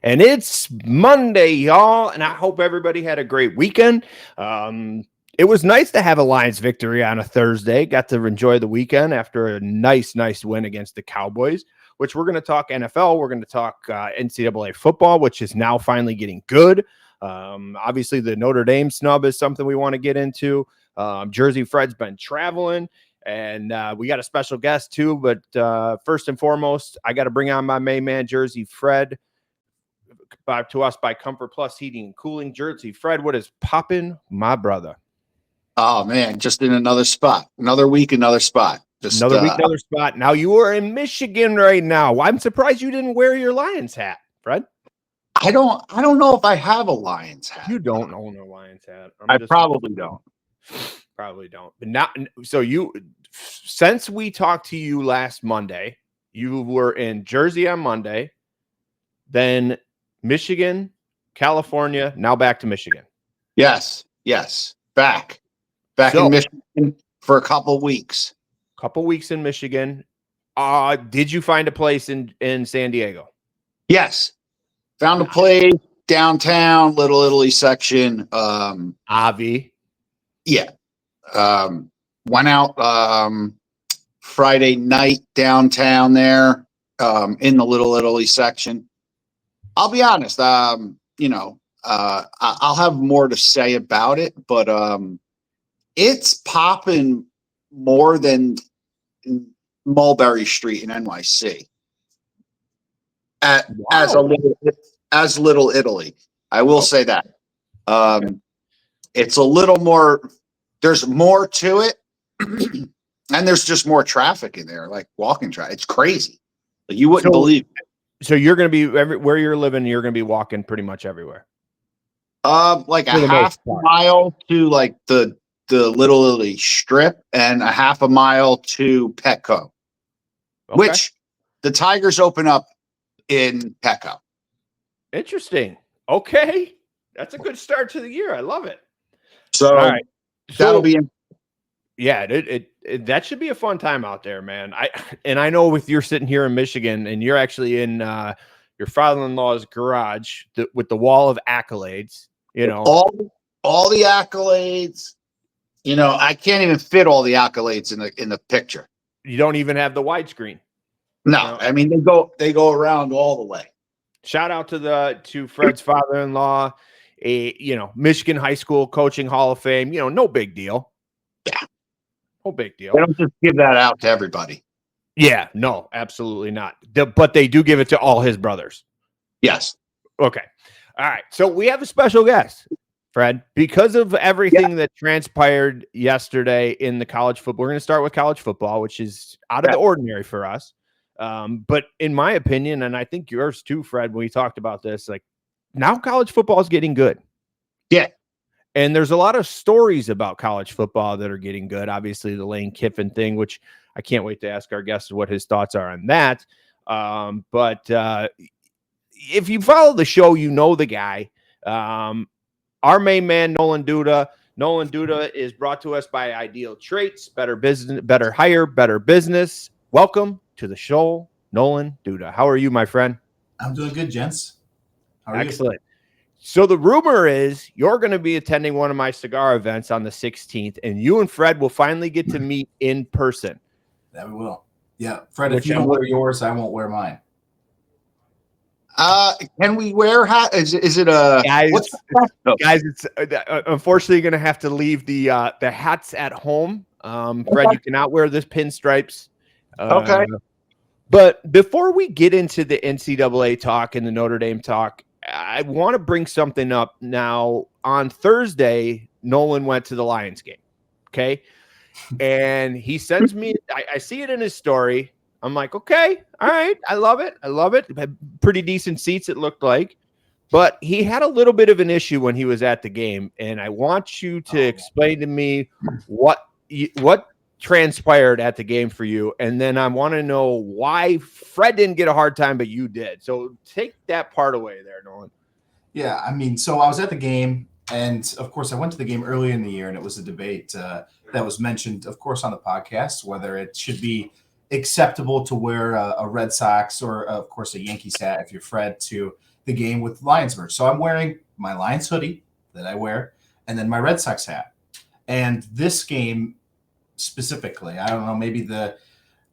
And it's Monday, y'all, and I hope everybody had a great weekend. It was nice to have a Lions victory on a Thursday. Got to enjoy the weekend after a nice win against the Cowboys, which we're going to talk NFL. We're going to talk NCAA football, which is now finally getting good. Obviously, the Notre Dame snub is something we want to get into. Jersey Fred's been traveling. And we got a special guest, too. But first and foremost, I got to bring on my main man, Jersey Fred, to us by Comfort Plus Heating and Cooling. Jersey Fred, what is popping, my brother? Oh, man, just in another spot. Another week, another spot. Just another week, another spot. Now, you are in Michigan right now. I'm surprised you didn't wear your Lions hat, Fred. I don't know if I have a Lions hat. You don't own a Lions hat. I probably don't. Probably don't. But now, so since we talked to you last Monday, you were in Jersey on Monday, then Michigan, California, now back to Michigan. Yes. Back in Michigan for a couple weeks. Couple weeks in Michigan. Did you find a place in San Diego? Yes. Found a place downtown, Little Italy section. Avi. Yeah. Went out Friday night downtown there in the Little Italy section. I'll be honest, I'll have more to say about it, but it's popping more than Mulberry Street in NYC. As Little Italy. I will say that. It's a little more. There's more to it, and there's just more traffic in there, like walking traffic. It's crazy. Like, you wouldn't believe it. So you're going to be where you're living. You're going to be walking pretty much everywhere. Like a half mile to like the Little Italy Strip, and a half a mile to Petco, which the Tigers open up in Petco. Interesting. Okay, that's a good start to the year. I love it. So, all right. That'll be that should be a fun time out there, man. I know with you're sitting here in Michigan and you're actually in your father-in-law's garage with the wall of accolades, all the accolades. I can't even fit all the accolades in the picture. You don't even have the widescreen. No, I mean they go around all the way. Shout out to Fred's father-in-law. Michigan High School Coaching Hall of Fame, no big deal. Yeah. No big deal. They don't just give that out to everybody. Yeah, no, absolutely not. But they do give it to all his brothers. Yes. Okay. All right. So we have a special guest, Fred, because of everything that transpired yesterday in the college football. We're going to start with college football, which is out of the ordinary for us. But in my opinion, and I think yours too, Fred, when we talked about this, like, now college football is getting good. Yeah. And there's a lot of stories about college football that are getting good. Obviously, the Lane Kiffin thing, which I can't wait to ask our guests what his thoughts are on that. But if you follow the show, you know the guy. Our main man, Nolan Duda. Nolan Duda is brought to us by Ideal Traits, better business, better hire, better business. Welcome to the show, Nolan Duda. How are you, my friend? I'm doing good, gents. Excellent. So the rumor is you're going to be attending one of my cigar events on the 16th, and you and Fred will finally get to meet in person. That we will. Yeah, Fred, if you don't wear yours, I won't wear mine. Can we wear hat? Is it a guys? It's unfortunately going to have to leave the hats at home. Fred, you cannot wear this pinstripes. Okay. But before we get into the NCAA talk and the Notre Dame talk, I want to bring something up now. On Thursday, Nolan went to the Lions game. Okay. And he sends me, I see it in his story. I'm like, okay, all right. I love it. Pretty decent seats, it looked like. But he had a little bit of an issue when he was at the game. And I want you to explain to me what transpired at the game for you, and then I want to know why Fred didn't get a hard time, but you did. So take that part away there, Nolan. Yeah, I mean, so I was at the game, and of course I went to the game early in the year, and it was a debate that was mentioned, of course, on the podcast, whether it should be acceptable to wear a Red Sox or, of course, a Yankees hat if you're Fred to the game with Lions merch. So I'm wearing my Lions hoodie that I wear and then my Red Sox hat. And this game specifically, I don't know, maybe the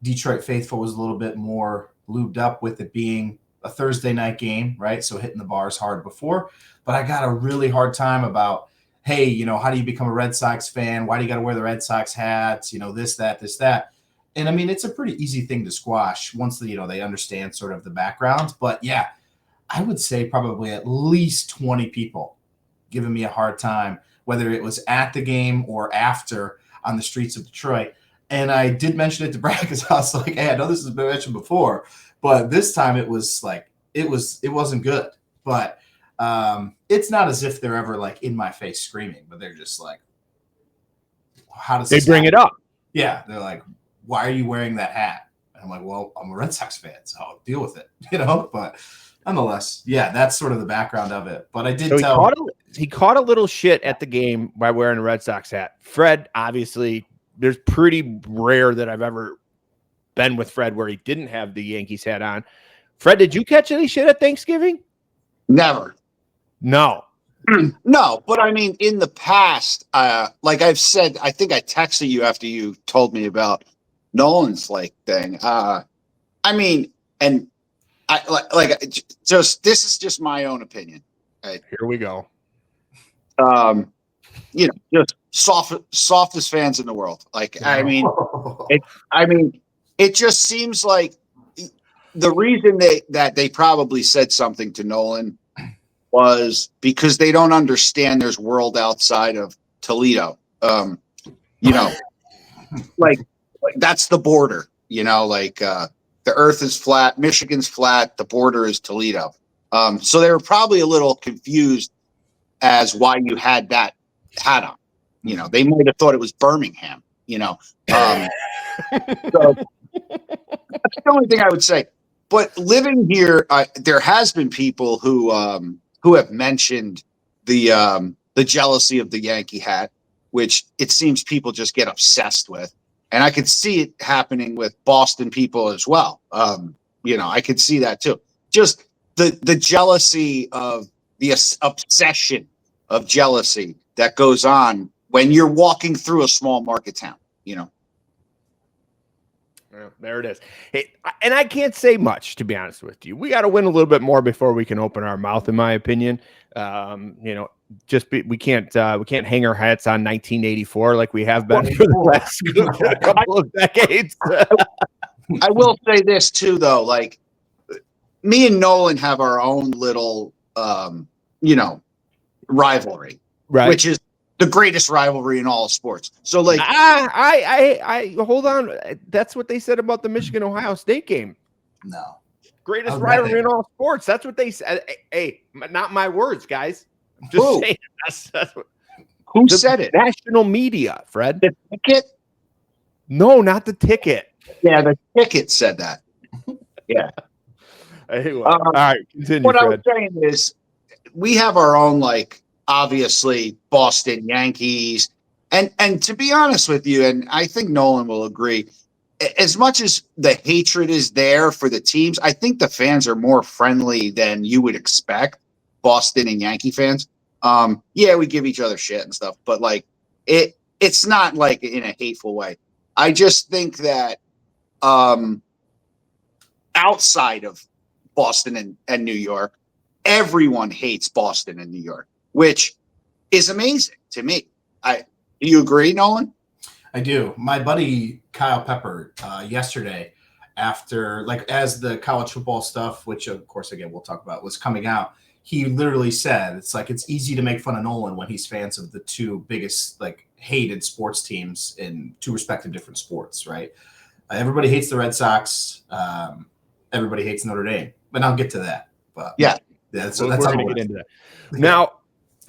Detroit faithful was a little bit more lubed up with it being a Thursday night game, right? So hitting the bars hard before. But I got a really hard time about, hey, you know, how do you become a Red Sox fan? Why do you got to wear the Red Sox hats? You know, this, that. And I mean, it's a pretty easy thing to squash once they understand sort of the background. But yeah, I would say probably at least 20 people giving me a hard time, whether it was at the game or after on the streets of Detroit. And I did mention it to Brad because I was like, hey, I know this has been mentioned before, but this time it was like, it wasn't good. But it's not as if they're ever like in my face screaming, but they're just like, how does they bring it up? Yeah. They're like, why are you wearing that hat? And I'm like, well, I'm a Red Sox fan, so I'll deal with it, you know? But nonetheless, yeah, that's sort of the background of it. But I did he caught a little shit at the game by wearing a Red Sox hat. Fred, obviously, there's pretty rare that I've ever been with Fred where he didn't have the Yankees hat on. Fred, did you catch any shit at Thanksgiving? Never. No. No, but I mean, in the past, like I've said, I think I texted you after you told me about Nolan's like thing. I mean, and I like just this is just my own opinion. Right? Here we go. You know, just softest fans in the world. Like, I mean, it just seems like the reason that they probably said something to Nolan was because they don't understand there's world outside of Toledo. You know, like that's the border, you know, like the earth is flat, Michigan's flat, the border is Toledo. So they were probably a little confused as why you had that hat on. You know, they might have thought it was Birmingham, you know. So that's the only thing I would say. But living here, there has been people who have mentioned the jealousy of the Yankee hat, which it seems people just get obsessed with. And I could see it happening with Boston people as well. You know, I could see that too. Just the jealousy of the obsession of jealousy that goes on when you're walking through a small market town, you know. Well, there it is. Hey, and I can't say much, to be honest with you. We got to win a little bit more before we can open our mouth, in my opinion. You know, we can't hang our hats on 1984 like we have been for the last couple of decades. I will say this too, though. Like, me and Nolan have our own little, you know, rivalry, right? Which is the greatest rivalry in all of sports. So, like, I hold on. That's what they said about the Michigan-Ohio State game. No. Greatest rivalry in all sports. That's what they said. Hey, not my words, guys. I'm just saying. That's what, who said it? National media, Fred. The ticket? No, not the ticket. Yeah, the ticket said that. Yeah. Anyway, all right, continue, what Fred. I was saying is we have our own, like, obviously Boston Yankees. And to be honest with you, and I think Nolan will agree, as much as the hatred is there for the teams, I think the fans are more friendly than you would expect, Boston and Yankee fans. Yeah, we give each other shit and stuff, but like it's not like in a hateful way. I just think that outside of Boston and New York, everyone hates Boston and New York, which is amazing to me. Do you agree, Nolan? I do. My buddy Kyle Pepper yesterday, after as the college football stuff, which of course again we'll talk about, was coming out, he literally said it's easy to make fun of Nolan when he's fans of the two biggest hated sports teams in two respective different sports, right? Everybody hates the Red Sox. Everybody hates Notre Dame, but I'll get to that. But yeah, that's we're going to get into that.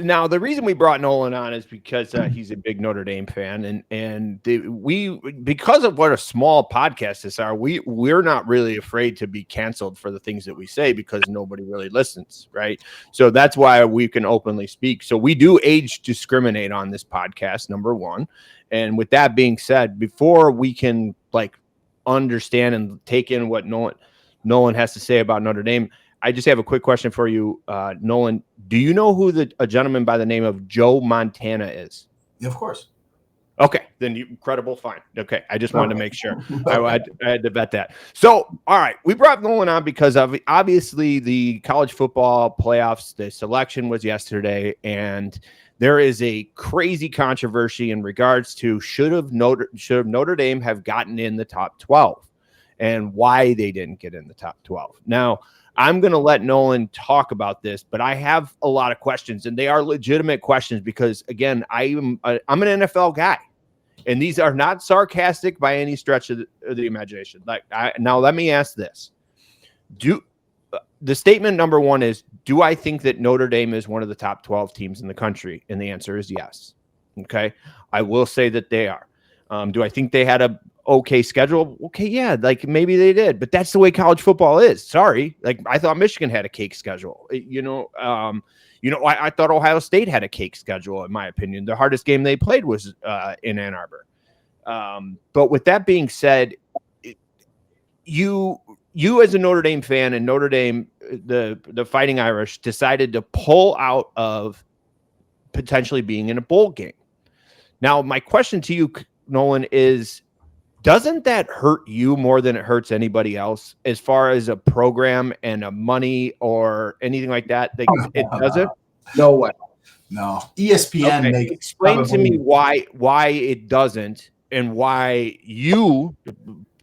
Now, the reason we brought Nolan on is because he's a big Notre Dame fan, and we because of what a small podcast this are, we're not really afraid to be canceled for the things that we say because nobody really listens, right? So that's why we can openly speak. So we do age discriminate on this podcast, number one. And with that being said, before we can understand and take in what Nolan has to say about Notre Dame. I just have a quick question for you, Nolan. Do you know who a gentleman by the name of Joe Montana is? Of course. Okay, then incredible, fine. Okay, I just wanted to make sure. I had to vet that. So, all right, we brought Nolan on because of obviously the college football playoffs. The selection was yesterday, and there is a crazy controversy in regards to should Notre Dame have gotten in the top 12 and why they didn't get in the top 12. Now, I'm going to let Nolan talk about this, but I have a lot of questions, and they are legitimate questions because, again, I'm an NFL guy, and these are not sarcastic by any stretch of the imagination. Now, let me ask this: the statement number one is, do I think that Notre Dame is one of the top 12 teams in the country? And the answer is yes. Okay, I will say that they are. Do I think they had a okay schedule? Okay, yeah, like maybe they did, but that's the way college football is. Sorry, like I thought Michigan had a cake schedule. I thought Ohio State had a cake schedule. In my opinion, the hardest game they played was in Ann Arbor. But with that being said, you as a Notre Dame fan and Notre Dame, the Fighting Irish decided to pull out of potentially being in a bowl game. Now, my question to you, Nolan, is doesn't that hurt you more than it hurts anybody else as far as a program and a money or anything like that? It doesn't? No way. No. ESPN makes explain to me why it doesn't and why you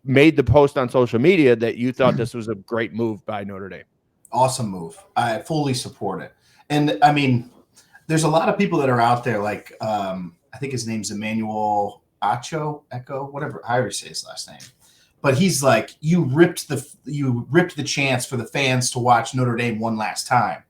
made the post on social media that you thought this was a great move by Notre Dame. Awesome move. I fully support it. And I mean, there's a lot of people that are out there like I think his name's Emmanuel Echo, whatever, however you say his last name. But he's like, you ripped the chance for the fans to watch Notre Dame one last time.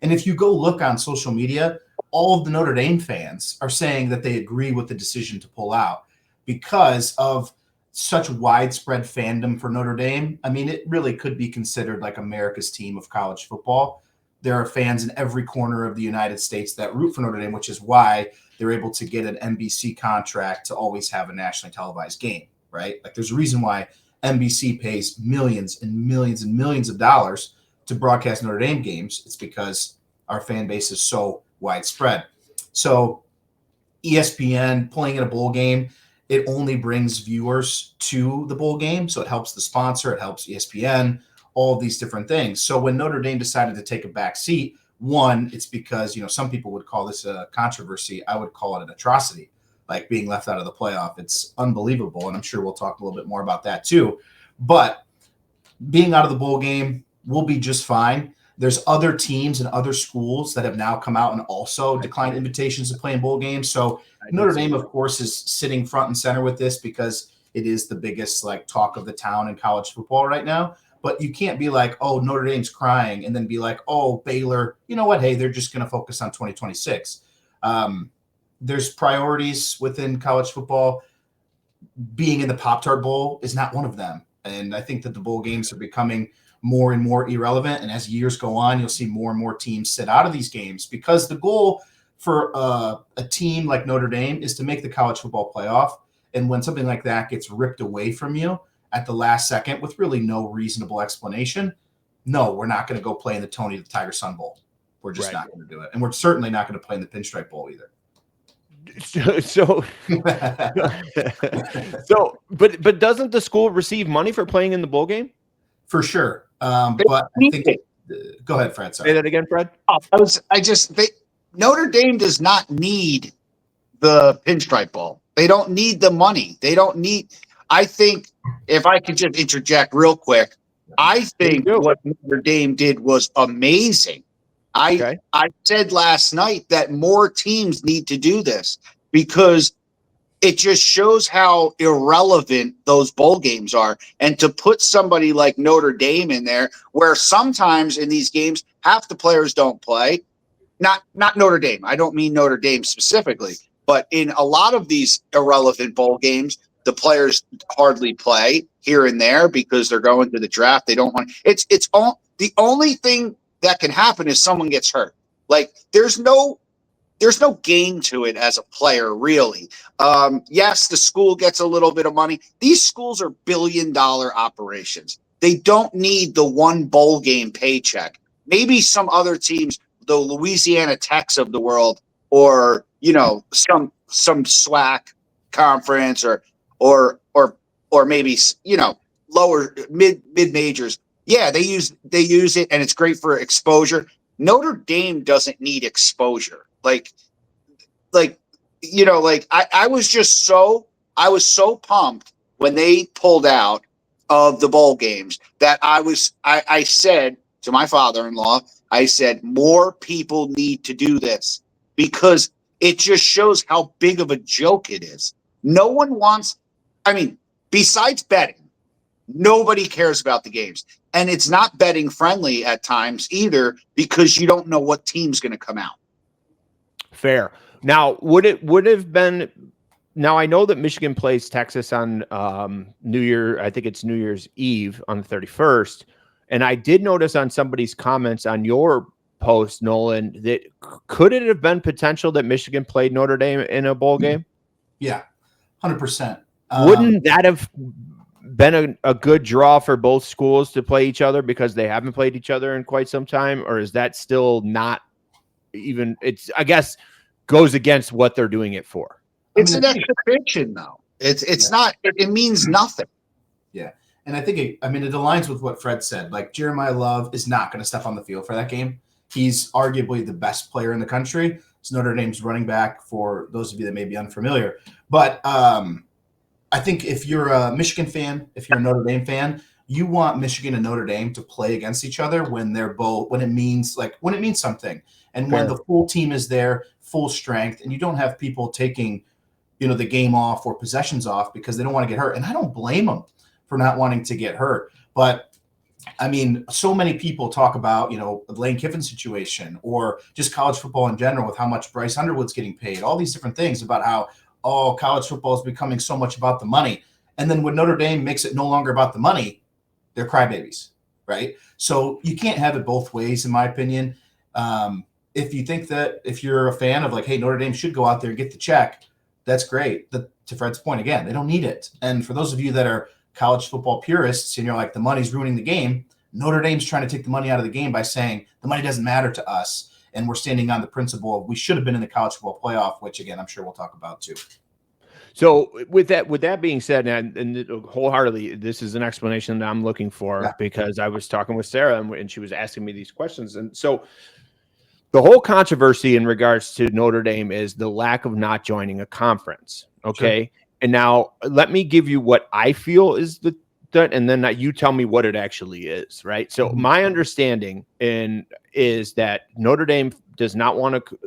And if you go look on social media, all of the Notre Dame fans are saying that they agree with the decision to pull out because of such widespread fandom for Notre Dame. I mean, it really could be considered like America's team of college football. There are fans in every corner of the United States that root for Notre Dame, which is why they're able to get an NBC contract to always have a nationally televised game, right? Like there's a reason why NBC pays millions and millions and millions of dollars to broadcast Notre Dame games. It's because our fan base is so widespread. So ESPN playing in a bowl game, it only brings viewers to the bowl game. So it helps the sponsor, it helps ESPN, all of these different things. So when Notre Dame decided to take a back seat, one, it's because, some people would call this a controversy. I would call it an atrocity, like being left out of the playoff. It's unbelievable. And I'm sure we'll talk a little bit more about that too. But being out of the bowl game will be just fine. There's other teams and other schools that have now come out and also declined invitations to play in bowl games. So Notre Dame, of course, is sitting front and center with this because it is the biggest talk of the town in college football right now. But you can't be like, oh, Notre Dame's crying, and then be like, oh, Baylor, you know what? Hey, they're just going to focus on 2026. There's priorities within college football. Being in the Pop-Tart Bowl is not one of them. And I think that the bowl games are becoming more and more irrelevant. And as years go on, you'll see more and more teams sit out of these games because the goal for a team like Notre Dame is to make the college football playoff. And when something like that gets ripped away from you at the last second with really no reasonable explanation, no, we're not going to go play in the Tony the Tiger Sun Bowl. We're just not going to do it. And we're certainly not going to play in the Pinstripe Bowl either. But doesn't the school receive money for playing in the bowl game? For sure. But I think go ahead, Fred. Sorry. Say that again, Fred. Notre Dame does not need the Pinstripe Bowl. They don't need the money. They don't need. I think if I could just interject real quick, I think what Notre Dame did was amazing. I said last night that more teams need to do this because it just shows how irrelevant those bowl games are. And to put somebody like Notre Dame in there, where sometimes in these games, half the players don't play. Not Notre Dame. I don't mean Notre Dame specifically, but in a lot of these irrelevant bowl games, the players hardly play here and there because they're going to the draft. They don't want. It's all the only thing that can happen is someone gets hurt. Like there's no there's no gain to it as a player, really. Yes, the school gets a little bit of money. These schools are billion-dollar operations. They don't need the one bowl game paycheck. Maybe some other teams, the Louisiana Techs of the world, or some SWAC conference, or maybe lower mid majors. Yeah, they use it, and it's great for exposure. Notre Dame doesn't need exposure. I was so pumped when they pulled out of the bowl games that I said to my father-in-law, I said, more people need to do this because it just shows how big of a joke it is. No one wants, besides betting, nobody cares about the games. And it's not betting friendly at times either because you don't know what team's going to come out. Fair. Now, would have been? Now I know that Michigan plays Texas on New Year. I think it's New Year's Eve on the 31st. And I did notice on somebody's comments on your post, Nolan, that could it have been potential that Michigan played Notre Dame in a bowl game? Yeah, 100%. Wouldn't that have been a good draw for both schools to play each other because they haven't played each other in quite some time? Or is that still not even? It's, I guess, goes against what they're doing it for. It's an exhibition, though. It's not. It means nothing. Yeah, and I think it aligns with what Fred said. Like, Jeremiah Love is not going to step on the field for that game. He's arguably the best player in the country. It's Notre Dame's running back, for those of you that may be unfamiliar. But I think if you're a Michigan fan, if you're a Notre Dame fan, you want Michigan and Notre Dame to play against each other when it means something, and when the full team is there, full strength, and you don't have people taking the game off or possessions off because they don't want to get hurt. And I don't blame them for not wanting to get hurt. But so many people talk about, the Lane Kiffin situation or just college football in general with how much Bryce Underwood's getting paid, all these different things about how, college football is becoming so much about the money. And then when Notre Dame makes it no longer about the money, they're crybabies, right? So you can't have it both ways, in my opinion. If you think that if you're a fan of hey, Notre Dame should go out there and get the check, that's great. To Fred's point, again, they don't need it. And for those of you that are college football purists and you're like, the money's ruining the game, Notre Dame's trying to take the money out of the game by saying the money doesn't matter to us. And we're standing on the principle of we should have been in the college football playoff, which, again, I'm sure we'll talk about too. So with that being said, and wholeheartedly, this is an explanation that I'm looking for because I was talking with Sarah and she was asking me these questions. And so the whole controversy in regards to Notre Dame is the lack of not joining a conference. Okay. Sure. And now let me give you what I feel is and then you tell me what it actually is. Right. So my understanding is that Notre Dame does not want to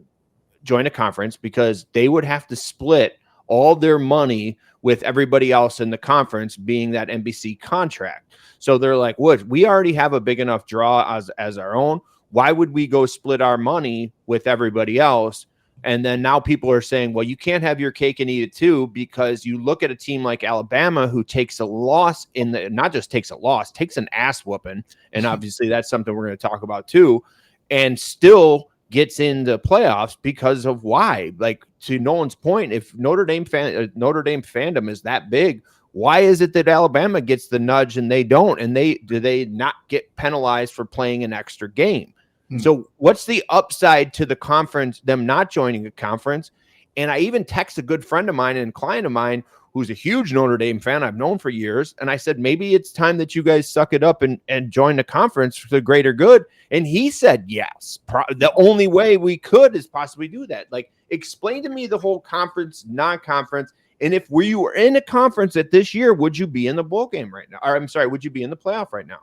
join a conference because they would have to split all their money with everybody else in the conference, being that NBC contract. So they're like, we already have a big enough draw as our own. Why would we go split our money with everybody else? And then now people are saying, well, you can't have your cake and eat it too, because you look at a team like Alabama who takes a loss not just takes a loss, takes an ass whooping. And obviously that's something we're going to talk about too, and still gets into playoffs because of why. Like, to Nolan's point, if Notre Dame fandom is that big, why is it that Alabama gets the nudge and they don't? And do they not get penalized for playing an extra game? So what's the upside to the conference, them not joining a conference? And I even text a good friend of mine and client of mine who's a huge Notre Dame fan I've known for years. And I said, maybe it's time that you guys suck it up and join the conference for the greater good. And he said, yes. The only way we could is possibly do that. Like, explain to me the whole conference, non-conference. And if we were in a conference at this year, would you be in the bowl game right now? Or I'm sorry, would you be in the playoff right now?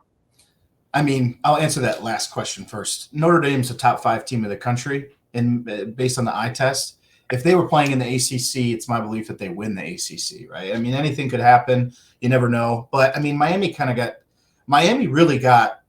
I'll answer that last question first. Notre Dame's a top 5 team in the country, and based on the eye test, if they were playing in the ACC, it's my belief that they win the ACC, right? Anything could happen. You never know. But, Miami really got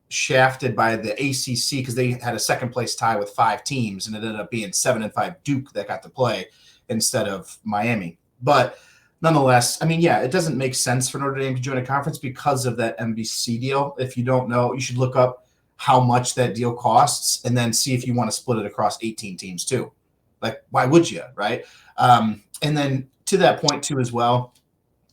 shafted by the ACC because they had a second-place tie with 5 teams, and it ended up being 7-5 Duke that got to play instead of Miami. But nonetheless, it doesn't make sense for Notre Dame to join a conference because of that NBC deal. If you don't know, you should look up how much that deal costs and then see if you want to split it across 18 teams too. Like, why would you, right? And then to that point too, as well,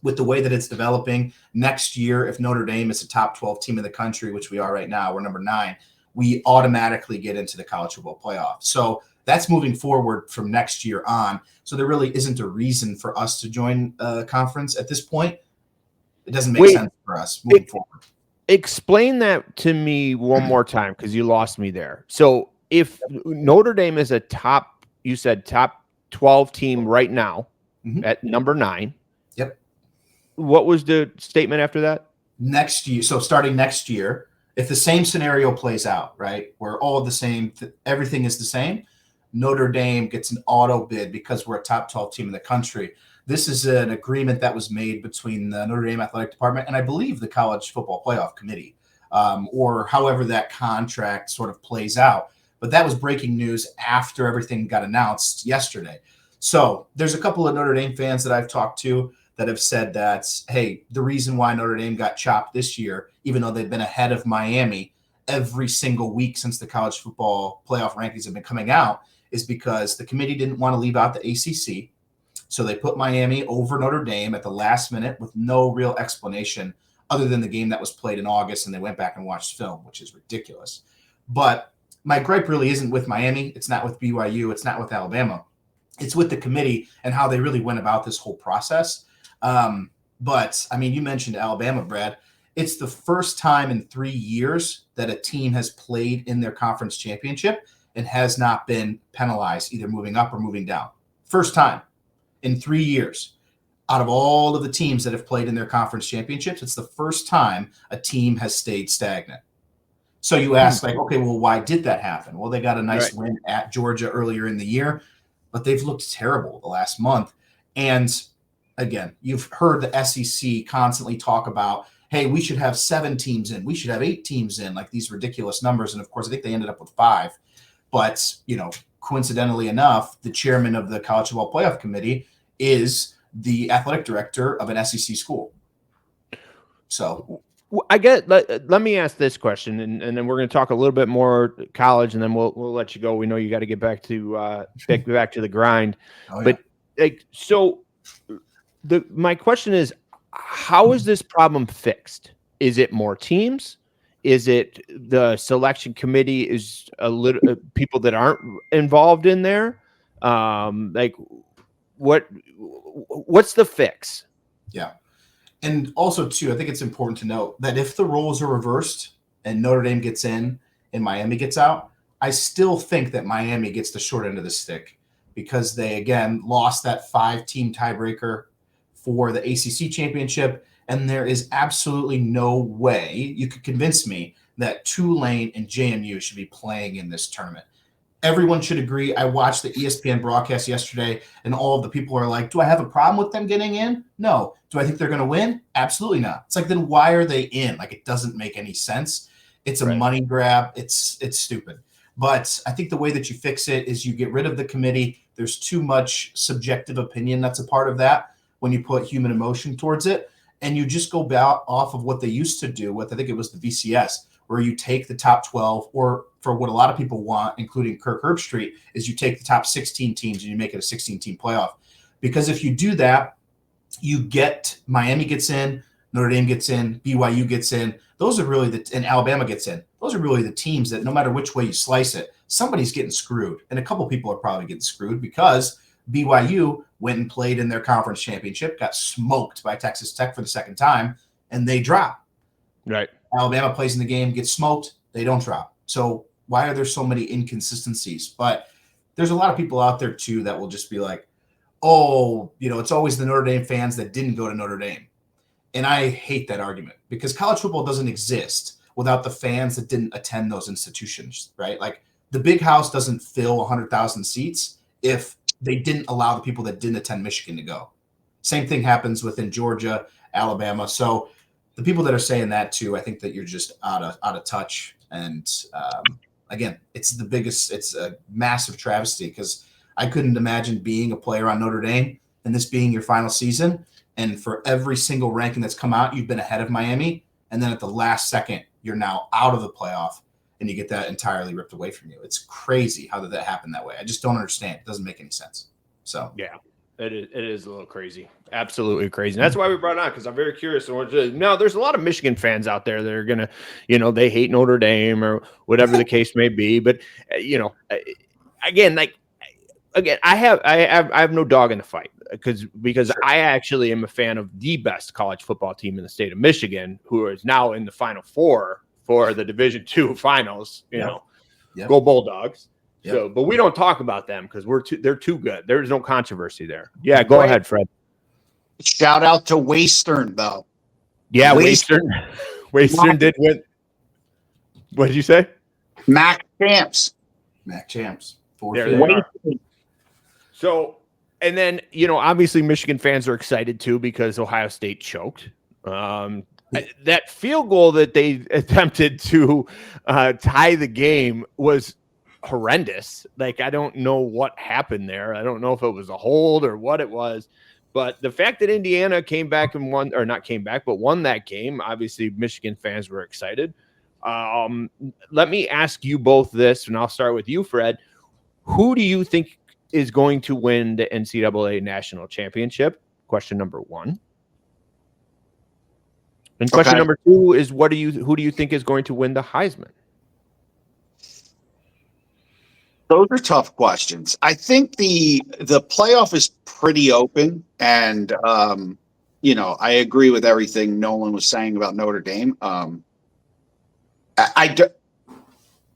with the way that it's developing next year, if Notre Dame is a top 12 team in the country, which we are right now, we're number 9, we automatically get into the college football playoff. So that's moving forward from next year on. So there really isn't a reason for us to join a conference at this point. It doesn't make sense for us moving forward. Explain that to me one more time, because you lost me there. So if Notre Dame is a top 12 team right now at number 9. Yep. What was the statement after that? Next year. So starting next year, if the same scenario plays out, right, we're all the same, everything is the same, Notre Dame gets an auto bid because we're a top 12 team in the country. This is an agreement that was made between the Notre Dame Athletic Department and I believe the College Football Playoff Committee, or however that contract sort of plays out. But that was breaking news after everything got announced yesterday. So there's a couple of Notre Dame fans that I've talked to that have said that, hey, the reason why Notre Dame got chopped this year, even though they've been ahead of Miami every single week since the college football playoff rankings have been coming out, is because the committee didn't want to leave out the ACC. So they put Miami over Notre Dame at the last minute with no real explanation other than the game that was played in August, and they went back and watched film, which is ridiculous. But my gripe really isn't with Miami. It's not with BYU. It's not with Alabama. It's with the committee and how they really went about this whole process. But, I mean, you mentioned Alabama, Brad. It's the first time in 3 years that a team has played in their conference championship and has not been penalized, either moving up or moving down. First time in 3 years. Out of all of the teams that have played in their conference championships, it's the first time a team has stayed stagnant. So you ask, like, okay, well, why did that happen? Well, they got a nice win at Georgia earlier in the year, but they've looked terrible the last month. And again, you've heard the SEC constantly talk about, hey, we should have 7 teams in. We should have 8 teams in, like these ridiculous numbers. And of course, I think they ended up with 5. But, you know, coincidentally enough, the chairman of the College Football Playoff Committee is the athletic director of an SEC school. So let me ask this question, and then we're going to talk a little bit more college, and then we'll let you go. We know you got to get back to back to the grind. But like, so my question is, how is this problem fixed? Is it more teams? Is it the selection committee is a little people that aren't involved in there? Like, what's the fix? Yeah. And also, too, I think it's important to note that if the roles are reversed and Notre Dame gets in and Miami gets out, I still think that Miami gets the short end of the stick because they, again, lost that 5-team tiebreaker for the ACC championship. And there is absolutely no way you could convince me that Tulane and JMU should be playing in this tournament. Everyone should agree. I watched the ESPN broadcast yesterday, and all of the people are like, do I have a problem with them getting in? No. Do I think they're going to win? Absolutely not. It's like, then why are they in? Like, it doesn't make any sense. It's a money grab. It's stupid. But I think the way that you fix it is you get rid of the committee. There's too much subjective opinion that's a part of that when you put human emotion towards it. And you just go back off of what they used to do with, I think it was the BCS, where you take the top 12, or for what a lot of people want, including Kirk Herbstreit, is you take the top 16 teams and you make it a 16-team playoff. Because if you do that, you get Miami gets in, Notre Dame gets in, BYU gets in. Those are really and Alabama gets in. Those are really the teams that no matter which way you slice it, somebody's getting screwed. And a couple people are probably getting screwed because BYU went and played in their conference championship, got smoked by Texas Tech for the second time, and they drop. Right. Alabama plays in the game, gets smoked, they don't drop. So why are there so many inconsistencies? But there's a lot of people out there, too, that will just be like, oh, you know, it's always the Notre Dame fans that didn't go to Notre Dame. And I hate that argument because college football doesn't exist without the fans that didn't attend those institutions, right? Like, the big house doesn't fill 100,000 seats if they didn't allow the people that didn't attend Michigan to go. Same thing happens within Georgia, Alabama. So the people that are saying that too, I think that you're just out of touch. And again, it's a massive travesty because I couldn't imagine being a player on Notre Dame and this being your final season. And for every single ranking that's come out, you've been ahead of Miami. And then at the last second, you're now out of the playoff. and you get that entirely ripped away from you. It's crazy how did that happen that way. I just don't understand. It doesn't make any sense. So yeah, it is a little crazy. Absolutely crazy. And that's why we brought it on, because I'm very curious. Now, there's a lot of Michigan fans out there that are going to, they hate Notre Dame or whatever the case may be. But, again, I have no dog in the fight because sure. I actually am a fan of the best college football team in the state of Michigan, who is now in the Final Four for the Division II finals. Go Bulldogs. Yep. So, but we don't talk about them because they're too good. There's no concontroversy there. Yeah, go ahead, Fred. Shout out to Western though. Yeah, Western did win. What did you say? MAC champs. So, and then, obviously Michigan fans are excited too because Ohio State choked. That field goal that they attempted to tie the game was horrendous. Like, I don't know what happened there. I don't know if it was a hold or what it was. But the fact that Indiana came back and won, or not came back, but won that game, obviously Michigan fans were excited. Let me ask you both this, and I'll start with you, Fred. Who do you think is going to win the NCAA national championship? Question number one. And question number two is who do you think is going to win the Heisman? Those are tough questions. I think the playoff is pretty open, and I agree with everything Nolan was saying about Notre Dame.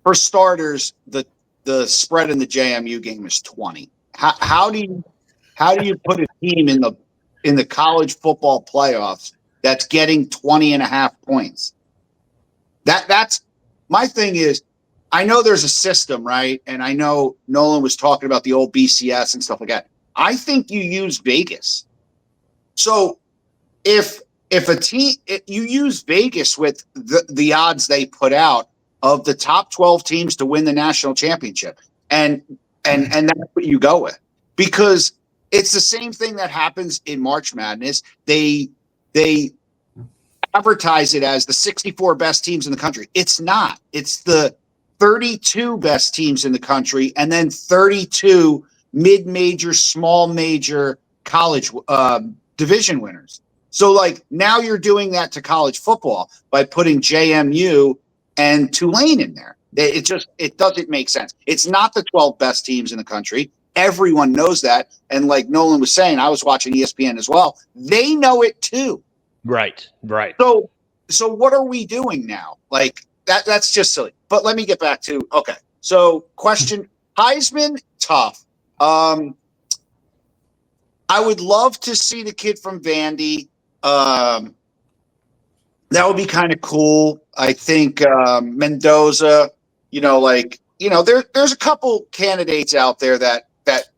For starters, the spread in the JMU game is 20. How do you put a team in the college football playoffs that's getting 20.5 points? That's my thing is, I know there's a system, right? And I know Nolan was talking about the old BCS and stuff like that. I think you use Vegas. So if a team, you use Vegas with the odds they put out of the top 12 teams to win the national championship, and that's what you go with, because it's the same thing that happens in March Madness. They advertise it as the 64 best teams in the country. It's not. It's the 32 best teams in the country, and then 32 mid-major, small major college division winners. So, like, now you're doing that to college football by putting JMU and Tulane in there. It doesn't make sense. It's not the 12 best teams in the country. Everyone knows that. And like Nolan was saying, I was watching ESPN as well. They know it too. Right. So what are we doing now? Like, that's just silly. But let me get back to, okay. So question, Heisman, tough. I would love to see the kid from Vandy. That would be kind of cool. I think Mendoza, there's a couple candidates out there that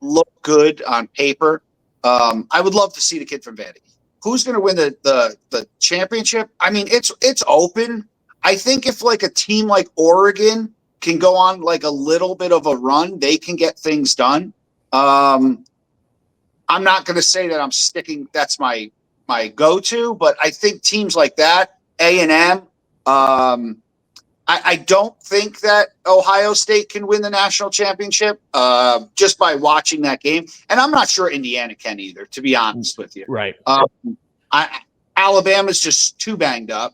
look good on paper. I would love to see the kid from Vandy. Who's going to win the championship? I mean, it's open. I think if like a team like Oregon can go on like a little bit of a run, they can get things done. I'm not going to say that I'm sticking. That's my go-to, but I think teams like that, A&M. I don't think that Ohio State can win the national championship just by watching that game, and I'm not sure Indiana can either, to be honest with you. Right. Alabama's just too banged up.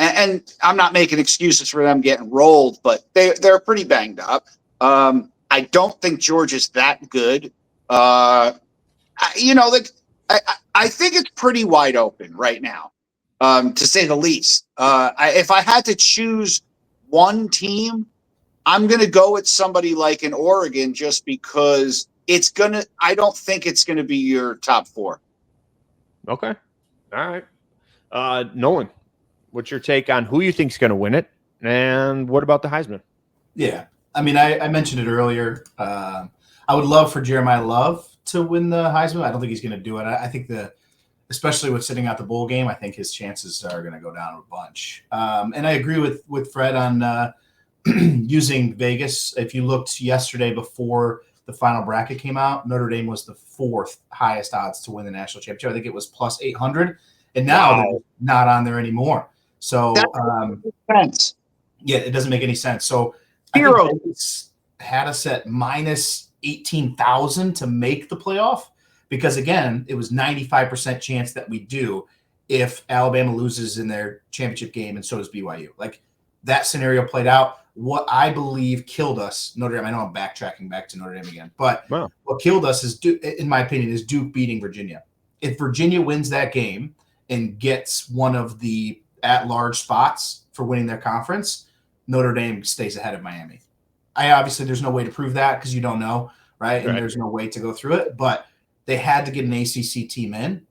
And I'm not making excuses for them getting rolled, but they're pretty banged up. I don't think Georgia's that good. I think it's pretty wide open right now, to say the least. If I had to choose one team, I'm going to go with somebody like an Oregon just because I don't think it's going to be your top four. Okay. All right. Nolan, what's your take on who you think is going to win it? And what about the Heisman? Yeah. I mean, I mentioned it earlier. I would love for Jeremiah Love to win the Heisman. I don't think he's going to do it. I think especially with sitting out the bowl game, I think his chances are going to go down a bunch. And I agree with Fred on using Vegas. If you looked yesterday before the final bracket came out, Notre Dame was the fourth highest odds to win the national championship. I think it was plus 800, and now they're not on there anymore. So sense. Yeah, it doesn't make any sense. So Zero. I think Vegas had us at minus 18,000 to make the playoff because, again, it was 95% chance that we do if Alabama loses in their championship game, and so does BYU. Like, that scenario played out. What I believe killed us, Notre Dame, I know I'm backtracking back to Notre Dame again, but what killed us is, in my opinion, is Duke beating Virginia. If Virginia wins that game and gets one of the at-large spots for winning their conference, Notre Dame stays ahead of Miami. Obviously, there's no way to prove that because you don't know, right? And there's no way to go through it, but they had to get an ACC team in,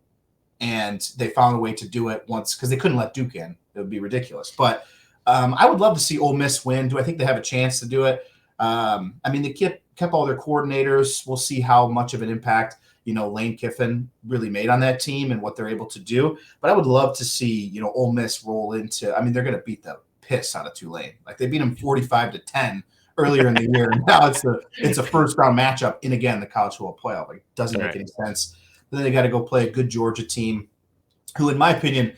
and they found a way to do it once because they couldn't let Duke in. It would be ridiculous. But I would love to see Ole Miss win. Do I think they have a chance to do it? I mean, they kept all their coordinators. We'll see how much of an impact, Lane Kiffin really made on that team and what they're able to do. But I would love to see, Ole Miss roll into – I mean, they're going to beat the piss out of Tulane. Like, they beat them 45-10 earlier in the year. And now it's a first-round matchup in, again, the college football playoff. Like, it doesn't make any sense. Then they got to go play a good Georgia team who, in my opinion,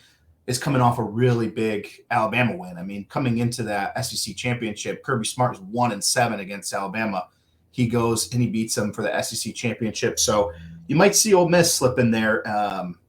is coming off a really big Alabama win. I mean, coming into that SEC championship, Kirby Smart is 1-7 against Alabama. He goes and he beats them for the SEC championship. So you might see Ole Miss slip in there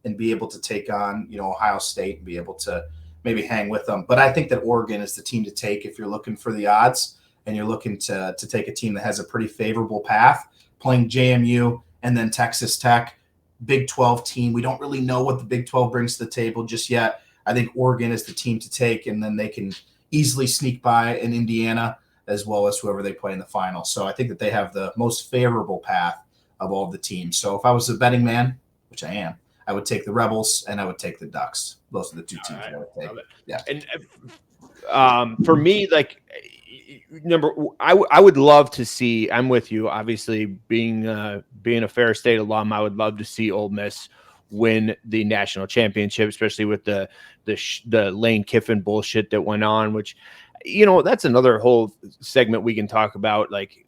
and be able to take on, Ohio State and be able to maybe hang with them. But I think that Oregon is the team to take if you're looking for the odds and you're looking to take a team that has a pretty favorable path, playing JMU and then Texas Tech. Big 12 team. We don't really know what the Big 12 brings to the table just yet. I think Oregon is the team to take, and then they can easily sneak by in Indiana as well as whoever they play in the final. So I think that they have the most favorable path of all of the teams. So if I was a betting man, which I am, I would take the Rebels and I would take the Ducks. Those are the two teams I would take. Yeah. And for me, like, I would love to see. I'm with you. Obviously, being a Fair State alum, I would love to see Ole Miss win the national championship, especially with the Lane Kiffin bullshit that went on. Which, that's another whole segment we can talk about. Like,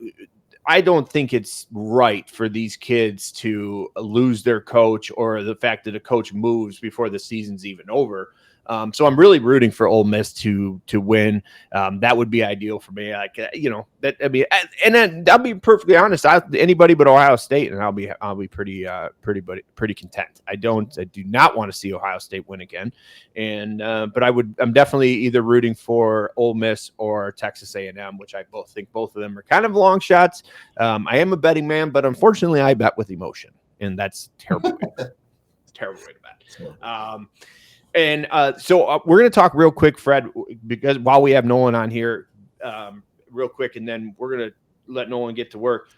I don't think it's right for these kids to lose their coach or the fact that a coach moves before the season's even over. So I'm really rooting for Ole Miss to win. That would be ideal for me. Like, that. I mean, and then I'll be perfectly honest. Anybody but Ohio State, and I'll be pretty content. I do not want to see Ohio State win again. And but I'm definitely either rooting for Ole Miss or Texas A&M, which I think both of them are kind of long shots. I am a betting man, but unfortunately, I bet with emotion, and that's terrible. Terrible way to bet. And so we're going to talk real quick, Fred, because while we have Nolan on here real quick, and then we're going to let Nolan get to work.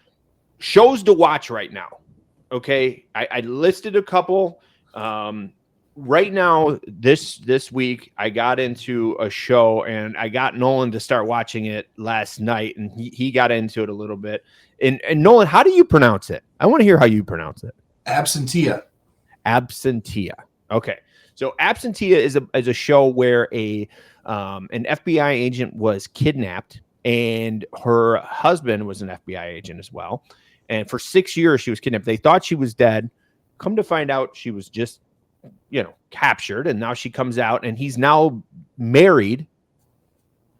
Shows to watch right now. Okay. I listed a couple right now. This week, I got into a show and I got Nolan to start watching it last night, and he got into it a little bit. And Nolan, how do you pronounce it? I want to hear how you pronounce it. Absentia. Okay. So Absentia is a show where an FBI agent was kidnapped, and her husband was an FBI agent as well. And for 6 years, she was kidnapped. They thought she was dead. Come to find out, she was just, captured. And now she comes out, and he's now married.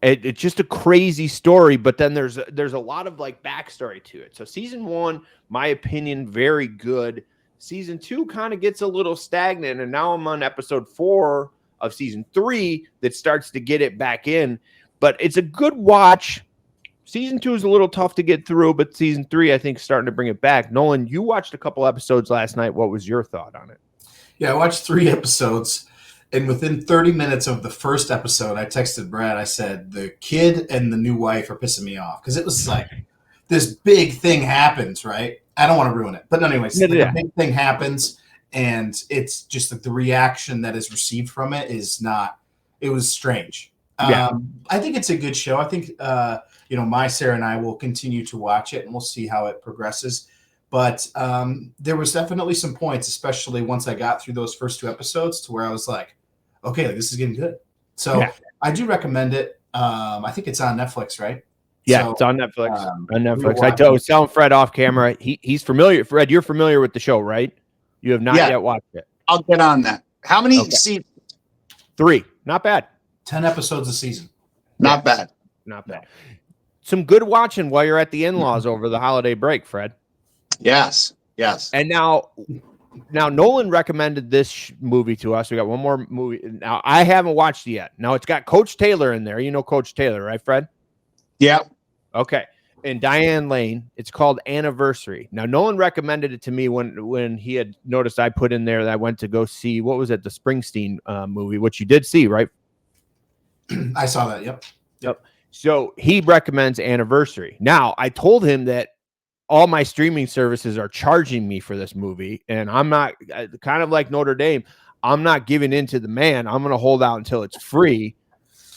It's just a crazy story. But then there's a lot of like backstory to it. So season 1, my opinion, very good. Season 2 kind of gets a little stagnant, and now I'm on episode 4 of season 3 that starts to get it back in. But it's a good watch. Season 2 is a little tough to get through, but season 3, I think, is starting to bring it back. Nolan, you watched a couple episodes last night. What was your thought on it? Yeah, I watched 3 episodes, and within 30 minutes of the first episode, I texted Brad. I said, the kid and the new wife are pissing me off, because it was like this big thing happens, right? I don't want to ruin it. But anyways, a big thing happens, and it's just that the reaction that is received from it is not – it was strange. I think it's a good show. I think, Sarah and I will continue to watch it, and we'll see how it progresses. But there was definitely some points, especially once I got through those first 2 episodes, to where I was like, okay, this is getting good. So I do recommend it. I think it's on Netflix, right? Yeah, so, it's on Netflix. I was telling Fred off camera. He's familiar. Fred, you're familiar with the show, right? You have not yet watched it. I'll get on that. How many seasons? 3. Not bad. 10 episodes a season. Not bad. Not bad. Some good watching while you're at the in-laws over the holiday break, Fred. Yes. And now Nolan recommended this movie to us. We got one more movie. Now, I haven't watched it yet. Now, it's got Coach Taylor in there. You know Coach Taylor, right, Fred? Yeah. Okay. And Diane Lane. It's called Anniversary. Now, Nolan recommended it to me when he had noticed I put in there that I went to go see, what was it, the Springsteen movie, which you did see, right? I saw that. Yep. So he recommends Anniversary. Now, I told him that all my streaming services are charging me for this movie, and I'm not, kind of like Notre Dame, I'm not giving in to the man. I'm going to hold out until it's free.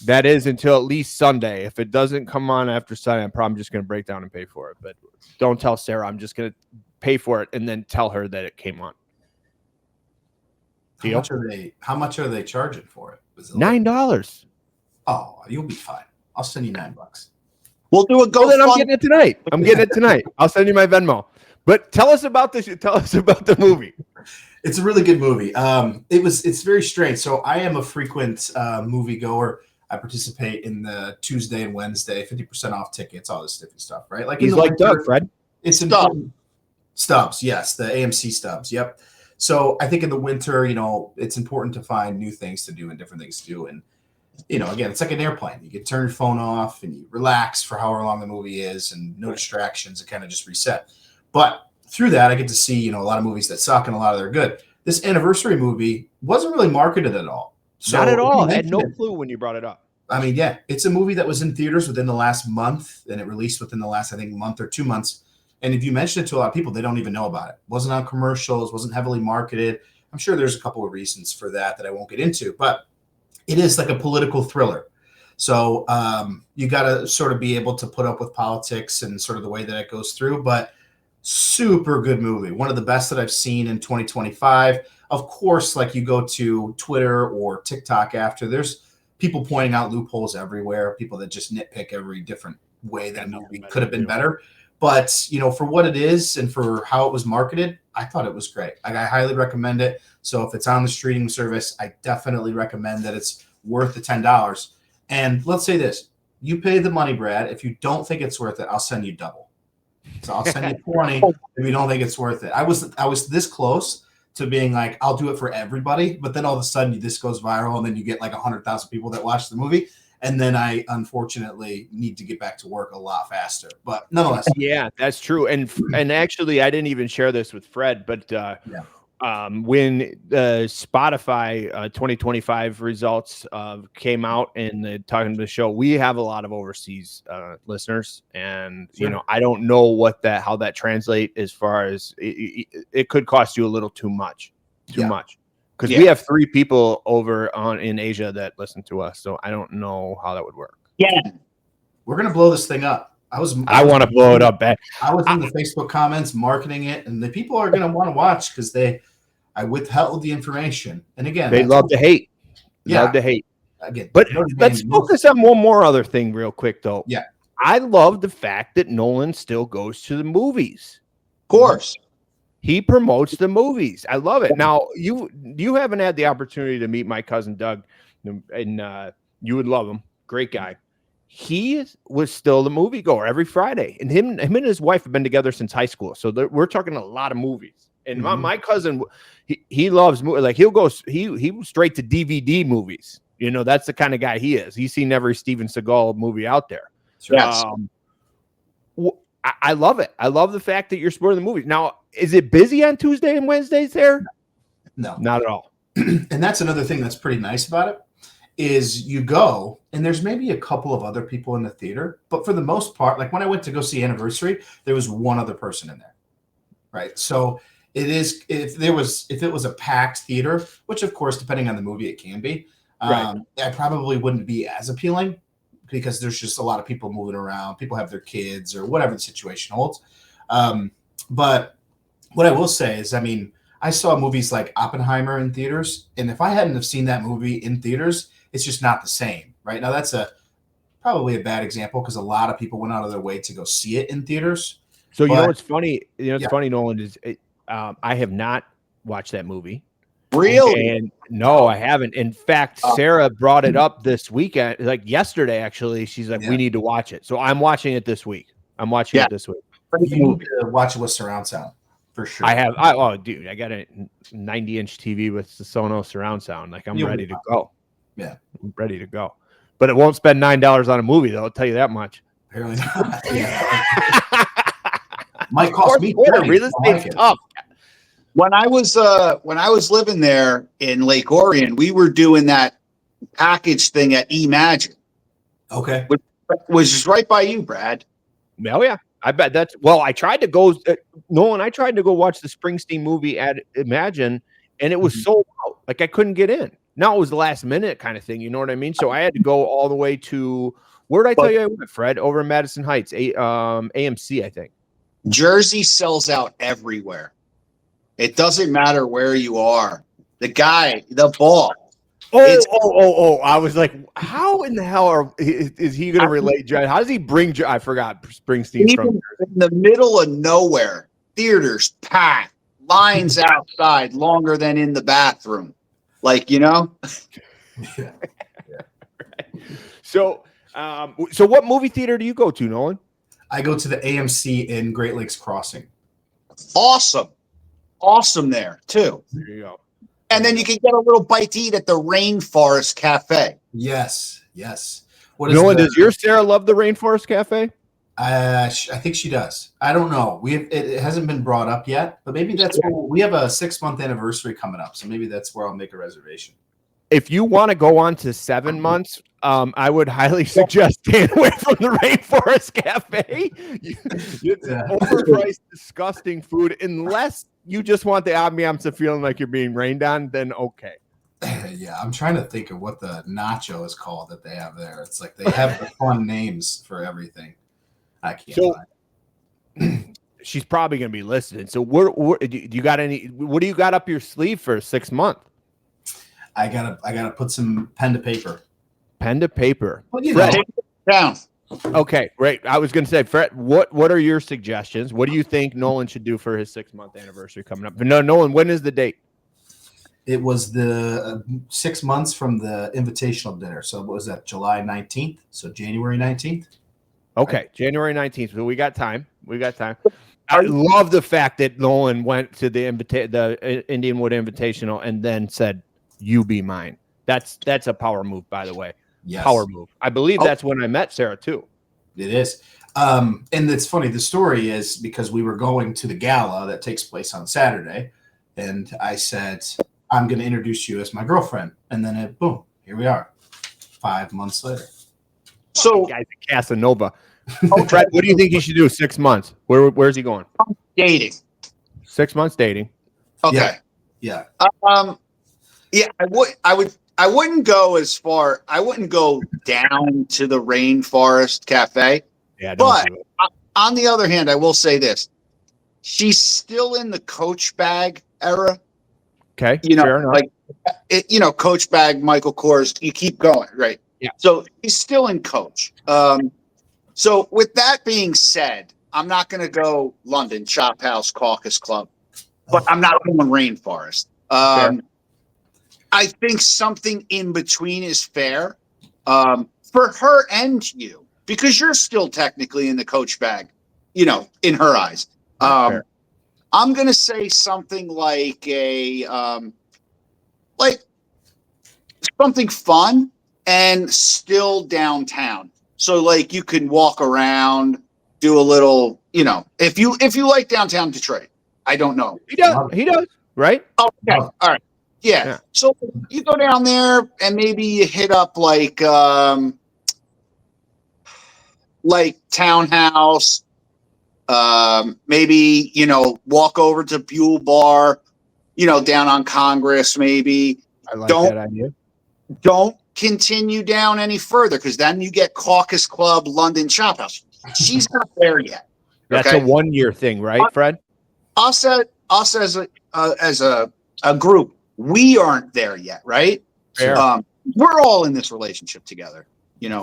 That is until at least Sunday. If it doesn't come on after Sunday, I'm probably just going to break down and pay for it. But don't tell Sarah. I'm just going to pay for it and then tell her that it came on. How much are they charging for it? $9. Oh, you'll be fine. I'll send you $9. We'll do a go. Then I'm getting it tonight. I'll send you my Venmo. But tell us about this. Tell us about the movie. It's a really good movie. It's very strange. So I am a frequent movie goer. I participate in the Tuesday and Wednesday 50% off tickets, all this different stuff, right? Like he's like Doug, Fred. It's important. Stubs, yes, the AMC stubs. Yep. So I think in the winter, it's important to find new things to do and different things to do. And again, it's like an airplane. You can turn your phone off and you relax for however long the movie is, and no distractions, and kind of just reset. But through that, I get to see a lot of movies that suck and a lot of that are good. This Anniversary movie wasn't really marketed at all. So not at all. I had no clue when you brought it up. I mean, yeah, it's a movie that was in theaters within the last month, and it released within the last, I think, month or 2 months. And if you mention it to a lot of people, they don't even know about it. It wasn't on commercials, wasn't heavily marketed. I'm sure there's a couple of reasons for that I won't get into, but it is like a political thriller. So you got to sort of be able to put up with politics and sort of the way that it goes through, but super good movie. One of the best that I've seen in 2025. Of course, like you go to Twitter or TikTok after, there's people pointing out loopholes everywhere, people that just nitpick every different way that a movie could have been better. But, for what it is and for how it was marketed, I thought it was great. I highly recommend it. So if it's on the streaming service, I definitely recommend that it's worth the $10. And let's say this, you pay the money, Brad. If you don't think it's worth it, I'll send you double. So I'll send you 20 if you don't think it's worth it. I was this close to being like, I'll do it for everybody. But then all of a sudden this goes viral and then you get like 100,000 people that watch the movie. And then I unfortunately need to get back to work a lot faster. But nonetheless. Yeah, that's true. And actually, I didn't even share this with Fred, but when the Spotify 2025 results came out and talking to the show, we have a lot of overseas listeners. And, I don't know how that translates as far as it could cost you a little too much. Because we have 3 people over in Asia that listen to us, so I don't know how that would work. Yeah, we're gonna blow this thing up. I want to blow it up, man. I was in the Facebook comments marketing it, and the people are gonna want to watch because I withheld the information. And again, they love to hate. Love to hate. Again, but let's focus on one more other thing real quick, though. Yeah, I love the fact that Nolan still goes to the movies. Of course. He promotes the movies. I love it. Now, you haven't had the opportunity to meet my cousin Doug, and you would love him. Great guy. He was still the moviegoer every Friday, and him and his wife have been together since high school. So we're talking a lot of movies. And my cousin, he loves movies. Like he was straight to DVD movies. That's the kind of guy he is. He's seen every Steven Seagal movie out there. Yes. I love it. I love the fact that you're supporting the movies. Now, is it busy on Tuesday and Wednesdays there? No, not at all. And that's another thing that's pretty nice about it is you go and there's maybe a couple of other people in the theater, but for the most part, like when I went to go see Anniversary, there was one other person in there, right? So it is if it was a packed theater, which of course, depending on the movie, it can be. Right. I probably wouldn't be as appealing because there's just a lot of people moving around. People have their kids or whatever the situation holds. But what I will say is, I saw movies like Oppenheimer in theaters, and if I hadn't have seen that movie in theaters, it's just not the same, right? Now that's probably a bad example because a lot of people went out of their way to go see it in theaters. So what's funny? Funny, Nolan, is I have not watched that movie. Really? And no, I haven't. In fact, Sarah brought it up this weekend, like yesterday, actually. She's like, we need to watch it. So I'm watching it this week. I'm watching it this week. You need to watch it with surround sound for sure. I have. Oh, dude, I got a 90-inch TV with the Sonos surround sound. Like, I'm ready to go. Yeah, I'm ready to go. But it won't spend $9 on a movie, though. I'll tell you that much. Apparently not. Yeah. Might cost me. Real estate's tough. When I was living there in Lake Orion, we were doing that package thing at Imagine. Okay. Which is right by you, Brad. Oh, yeah. I bet that's I tried to go Nolan, I tried to go watch the Springsteen movie at Imagine, and it was sold out. Like, I couldn't get in. Now it was the last minute kind of thing, you know what I mean? So I had to go all the way to where did I tell you I went, Fred? Over in Madison Heights, AMC, I think. Jersey sells out everywhere. It doesn't matter where you are. The ball. I was like, how in the hell is he going to relate? How does he bring? I forgot Springsteen from in the middle of nowhere. Theaters packed, lines outside longer than in the bathroom. Like, Yeah. So what movie theater do you go to, Nolan? I go to the AMC in Great Lakes Crossing. Awesome there too. There you go. And then you can get a little bite to eat at the Rainforest Cafe. Yes. Nolan, does your Sarah love the Rainforest Cafe? I think she does. I don't know. It hasn't been brought up yet, but maybe that's where we have a 6-month anniversary coming up. So maybe that's where I'll make a reservation. If you want to go on to 7 months, I would highly suggest staying away from the Rainforest Cafe. It's overpriced, disgusting food. Unless you just want the ambiance of feeling like you're being rained on, then okay. Yeah, I'm trying to think of what the nacho is called that they have there. It's like they have the fun names for everything. I can't. So, she's probably going to be listening. So, do you got any? What do you got up your sleeve for 6 months? I gotta put some pen to paper. Pen to paper. Well, you Fred, know. down. Okay, great. I was going to say, Fred, what are your suggestions? What do you think Nolan should do for his 6-month anniversary coming up? But no, Nolan, when is the date? It was the 6 months from the invitational dinner. So what was that? July 19th. So January 19th. Okay, right. January 19th. So we got time. I love the fact that Nolan went to the Indianwood Invitational and then said, "You be mine." That's a power move, by the way. Yes. Power move. I believe that's when I met Sarah too. It is. And it's funny. The story is because we were going to the gala that takes place on Saturday, and I said, "I'm going to introduce you as my girlfriend," and then boom, here we are, 5 months later. So, guys, Casanova. Fred, what do you think he should do? 6 months. Where's he going? Dating. 6 months dating. Okay. Yeah. Yeah. I wouldn't go as far. I wouldn't go down to the Rainforest Cafe. Yeah. But on the other hand, I will say this: she's still in the coach bag era. Okay. Fair enough. Coach bag, Michael Kors. You keep going, right? Yeah. So he's still in coach. So with that being said, I'm not going to go London Chop House Caucus Club, but I'm not going Rainforest. I think something in between is fair for her and you, because you're still technically in the coach bag, in her eyes. I'm going to say something like something fun and still downtown. So like you can walk around, do a little, if you like downtown Detroit. I don't know. He does, right? Okay. All right. Yeah. So you go down there and maybe you hit up like Townhouse, maybe, walk over to Buell Bar, down on Congress, maybe. I like that idea. Don't continue down any further, because then you get Caucus Club, London Chop House. She's not there yet. That's a 1-year thing, right, Fred? Us as a group, we aren't there yet, right? Fair. We're all in this relationship together.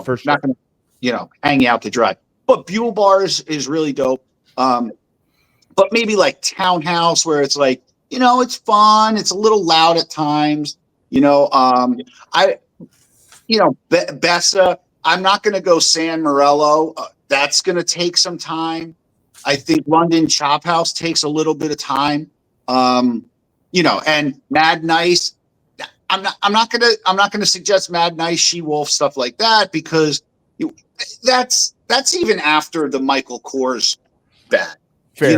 For sure. Not gonna, hang out to dry. But Buell Bar is really dope. But maybe like Townhouse, where it's like it's fun. It's a little loud at times. Bessa, I'm not going to go San Morello. That's going to take some time. I think London Chop House takes a little bit of time. And Mad Nice. I'm not gonna suggest Mad Nice, She Wolf, stuff like that, because that's even after the Michael Kors bag. Fair.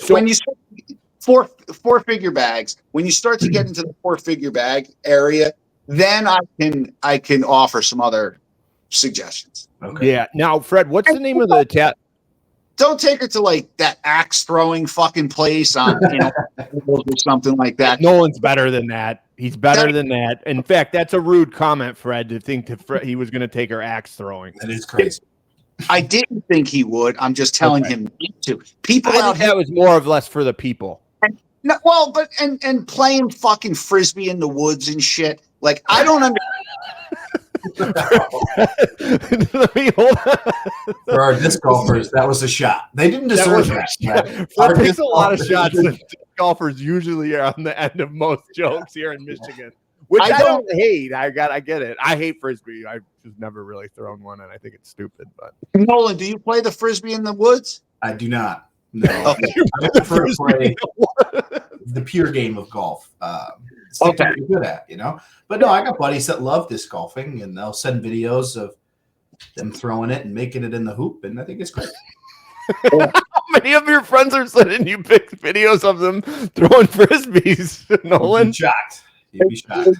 When you start four-figure bags, when you start to get into the four-figure bag area, then I can offer some other suggestions. Okay. Yeah. Now, Fred, what's the name of the tat? Don't take her to like that axe throwing fucking place on or something like that. Nolan's better than that. He's better than that. In fact, that's a rude comment, Fred, to think he was going to take her axe throwing. That is crazy. I didn't think he would. I'm just telling him not to. People I out think that was more or less for the people. And playing fucking frisbee in the woods and shit. Like, I don't understand. Let me hold on. For our disc golfers, that was a shot. They didn't deserve that. Fred takes a lot of shots that golfers usually are on the end of most jokes here in Michigan, which I don't hate. I get it. I hate frisbee. I've just never really thrown one, and I think it's stupid. But Nolan, do you play the frisbee in the woods? I do not. No, I prefer to play the pure game of golf. It's what you're good at, But no, I got buddies that love disc golfing, and they'll send videos of them throwing it and making it in the hoop, and I think it's great. How many of your friends are sending you big videos of them throwing frisbees, Nolan? You'd be shocked. I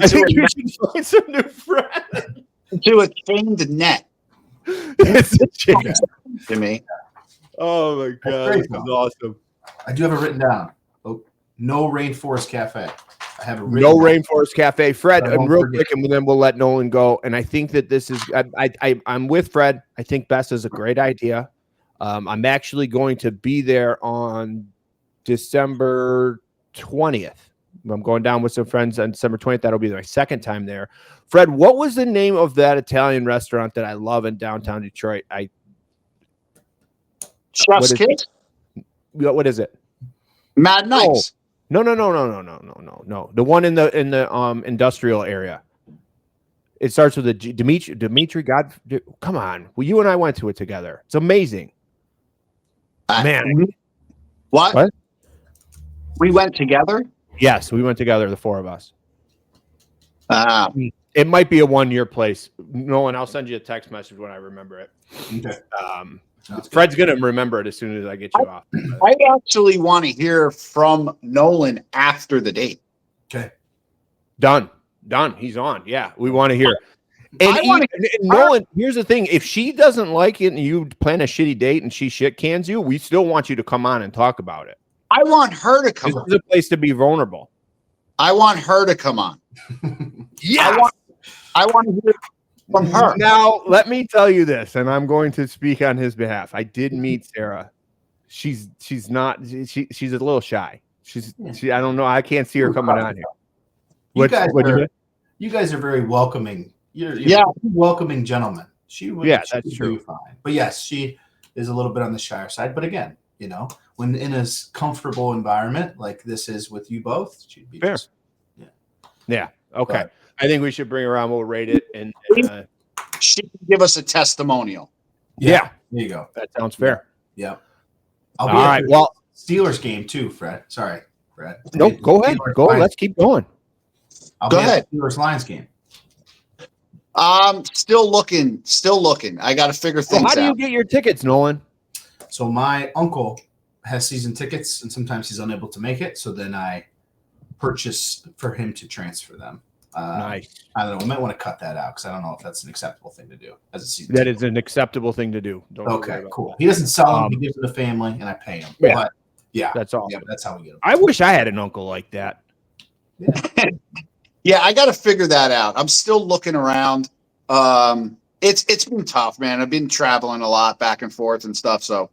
think you should find some new friends. Into a chained net. It's a chain to me. Oh my god, this is awesome. I do have it written down. No Rainforest Cafe. I have it written No down. Rainforest Cafe. Fred, and real quick, and then we'll let Nolan go. And I think that this is I'm with Fred. I think Bess is a great idea. I'm actually going to be there on December 20th. I'm going down with some friends on December 20th. That'll be my second time there. Fred, what was the name of that Italian restaurant that I love in downtown Detroit? Chef's Kiss? What is it? Mad Nice. No. The one in the industrial area. It starts with a Dimitri. God, come on. Well, you and I went to it together. It's amazing. Man. What? We went together? Yes, we went together, the four of us. It might be a one-year place. Nolan, I'll send you a text message when I remember it. Okay. Fred's going to remember it as soon as I get you off. I actually want to hear from Nolan after the date. Okay. Done. He's on. Yeah, we want to hear. And Nolan, here's the thing. If she doesn't like it and you plan a shitty date and she shit cans you, we still want you to come on and talk about it. I want her to come on. This is a place to be vulnerable. I want her to come on. Yeah. I want to hear from her. Now, let me tell you this, and I'm going to speak on his behalf. I did meet Sarah. She's a little shy. I don't know. I can't see her coming on here. You guys are very welcoming. You're welcoming gentlemen. That's true. Fine. But yes, she is a little bit on the shyer side. But again, when in a comfortable environment like this is with you both, she'd be fair. Yeah. Okay. But I think we should bring her on. We'll rate it, and she can give us a testimonial. Yeah. There you go. That sounds fair. Yeah. All right. Well, Steelers game too, Fred. Sorry, Fred. No, go ahead. Let's keep going. Go ahead. Steelers Lions game. Still looking. I got to figure things out. How do you get your tickets, Nolan? So my uncle has season tickets, and sometimes he's unable to make it. So then I purchase for him to transfer them. Nice. I don't know. I might want to cut that out because I don't know if that's an acceptable thing to do as a season. That is an acceptable thing to do. Okay, cool. He doesn't sell them. He gives them to family, and I pay him. Yeah. But yeah, that's all. Yeah, that's how we get them. I wish I had an uncle like that. Yeah. Yeah, I got to figure that out. I'm still looking around. It's been tough, man. I've been traveling a lot back and forth and stuff, so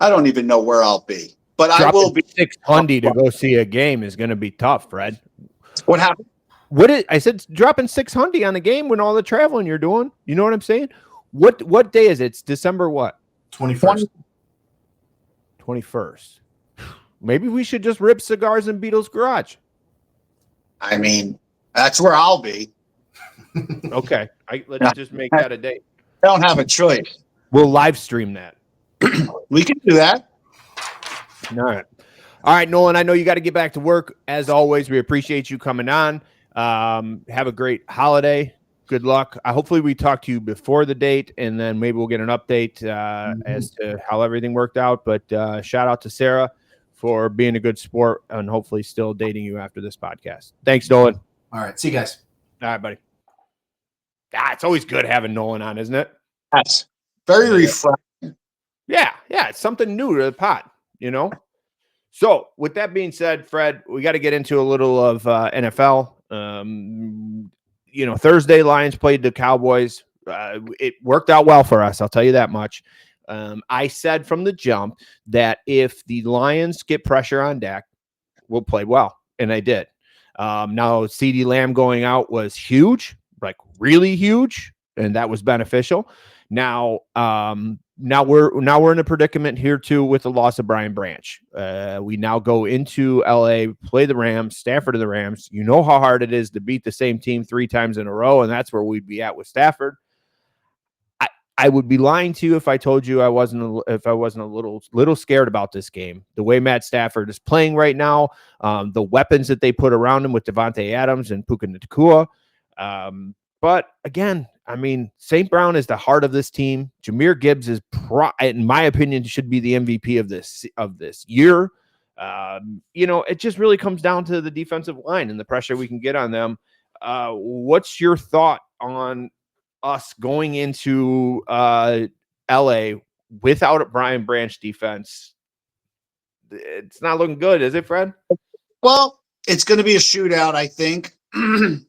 I don't even know where I'll be. But I will be. $600 to go see a game is going to be tough, Fred. What happened? I said dropping $600 on the game when all the traveling you're doing. You know what I'm saying? What day is it? It's December what? 21st. 21st. maybe we should just rip cigars in Beatles' garage. I mean, that's where I'll be. Okay. Let's just make that a date. I don't have a choice. We'll live stream that. We can do that. All right, Nolan, I know you got to get back to work. As always, we appreciate you coming on. Have a great holiday. Good luck. Hopefully we talk to you before the date, and then maybe we'll get an update as to how everything worked out. But shout out to Sarah for being a good sport and hopefully still dating you after this podcast. Thanks, Nolan. All right. See you guys. All right, buddy. It's always good having Nolan on, isn't it? Yes. Very refreshing. Yeah. It's something new to the pod, So with that being said, Fred, we got to get into a little of NFL. Thursday Lions played the Cowboys. It worked out well for us. I'll tell you that much. I said from the jump that if the Lions get pressure on Dak, we'll play well. And they did. Now CeeDee Lamb going out was huge, like really huge. And that was beneficial. Now we're in a predicament here too with the loss of Brian Branch. We now go into LA, play the Rams, Stafford and the Rams. You know how hard it is to beat the same team 3 times in a row, and that's where we'd be at with Stafford. I would be lying to you if I told you I wasn't a little scared about this game. The way Matt Stafford is playing right now, the weapons that they put around him with Devontae Adams and Puka Nacua. But again, I mean, St. Brown is the heart of this team. Jahmyr Gibbs is, in my opinion, should be the MVP of this year. It just really comes down to the defensive line and the pressure we can get on them. What's your thought on us going into LA without a Brian Branch defense? It's not looking good, is it, Fred? Well, it's going to be a shootout, I think.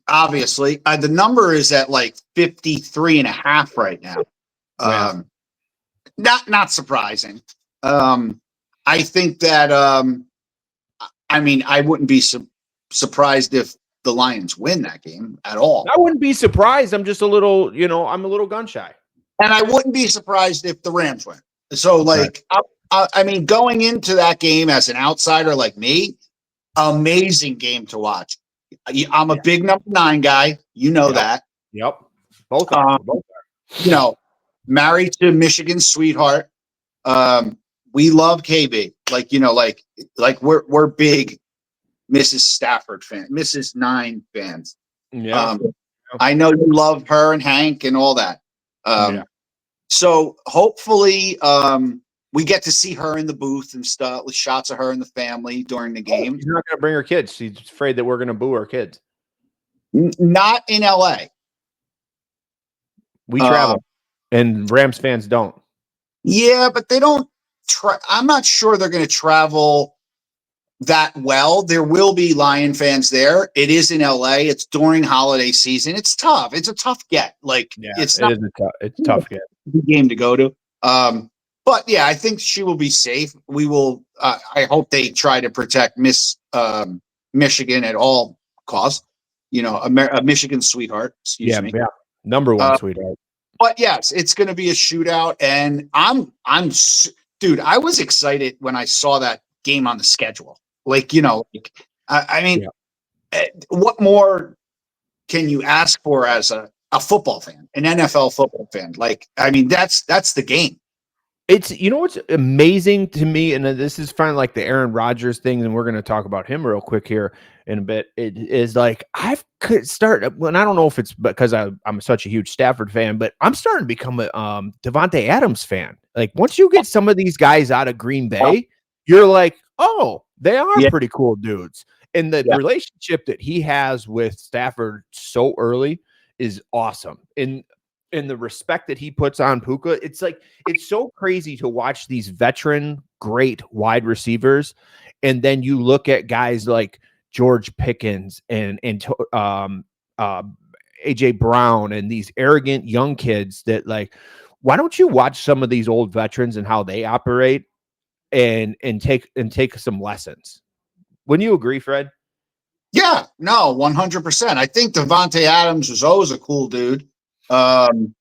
Obviously, the number is at like 53.5 right now. Not surprising. I think that I wouldn't be surprised if the Lions win that game at all. I wouldn't be surprised. I'm just a little, I'm a little gun shy. And I wouldn't be surprised if the Rams win. So, going into that game as an outsider like me, amazing game to watch. I'm a big number 9 guy. That. Yep. Both are. Married to Michigan's sweetheart. We love KB. We're big Mrs. Stafford fans, Mrs. 9 fans. Yeah. I know you love her and Hank and all that. So hopefully we get to see her in the booth and stuff, with shots of her and the family during the game. She's not going to bring her kids. She's afraid that we're going to boo her kids. Not in LA. We travel, and Rams fans don't. Yeah, but they don't. I'm not sure they're going to travel that well. There will be Lion fans there. It is in LA. It's during holiday season. It's tough. It's a tough get. It's a tough get. Game to go to. But yeah, I think she will be safe. We will. I hope they try to protect Miss Michigan at all costs. A Michigan sweetheart. Excuse me. Yeah, number 1 sweetheart. But yes, it's going to be a shootout, and dude, I was excited when I saw that game on the schedule. What more can you ask for as a football fan, an NFL football fan? That's the game. It's, what's amazing to me, and this is kind of like the Aaron Rodgers thing, and we're going to talk about him real quick here in a bit. It is like I've started, and I don't know if it's because I'm such a huge Stafford fan, but I'm starting to become a Devontae Adams fan. Like once you get some of these guys out of Green Bay, you're like, oh, they are pretty cool dudes. And the relationship that he has with Stafford so early is awesome. And the respect that he puts on Puka, it's so crazy to watch these veteran, great wide receivers. And then you look at guys like George Pickens and AJ Brown and these arrogant young kids that why don't you watch some of these old veterans and how they operate and take some lessons? Wouldn't you agree, Fred? Yeah, no, 100%. I think Devontae Adams was always a cool dude. It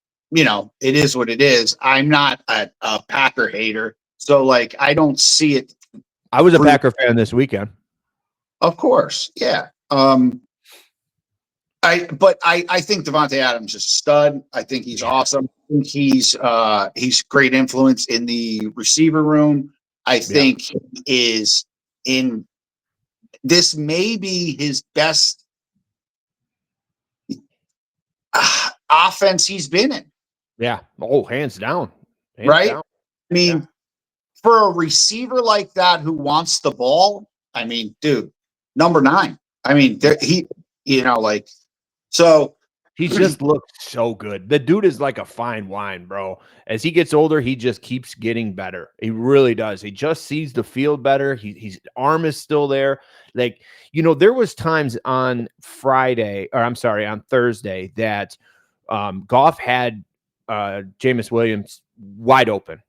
is what it is. I'm not a Packer hater, so I don't see it I was a Packer fan this weekend. Of course, yeah. I think Devontae Adams is a stud. I think he's awesome. I think he's great influence in the receiver room. I think he is in this may be his best offense he's been in. Yeah. Oh, hands down. Down. I mean, for a receiver like that who wants the ball, I mean, dude, number 9. I mean, so he just looks so good. The dude is like a fine wine, bro. As he gets older, he just keeps getting better. He really does. He just sees the field better. His arm is still there. Like, there was times on on Thursday that Goff had Jameis Williams wide open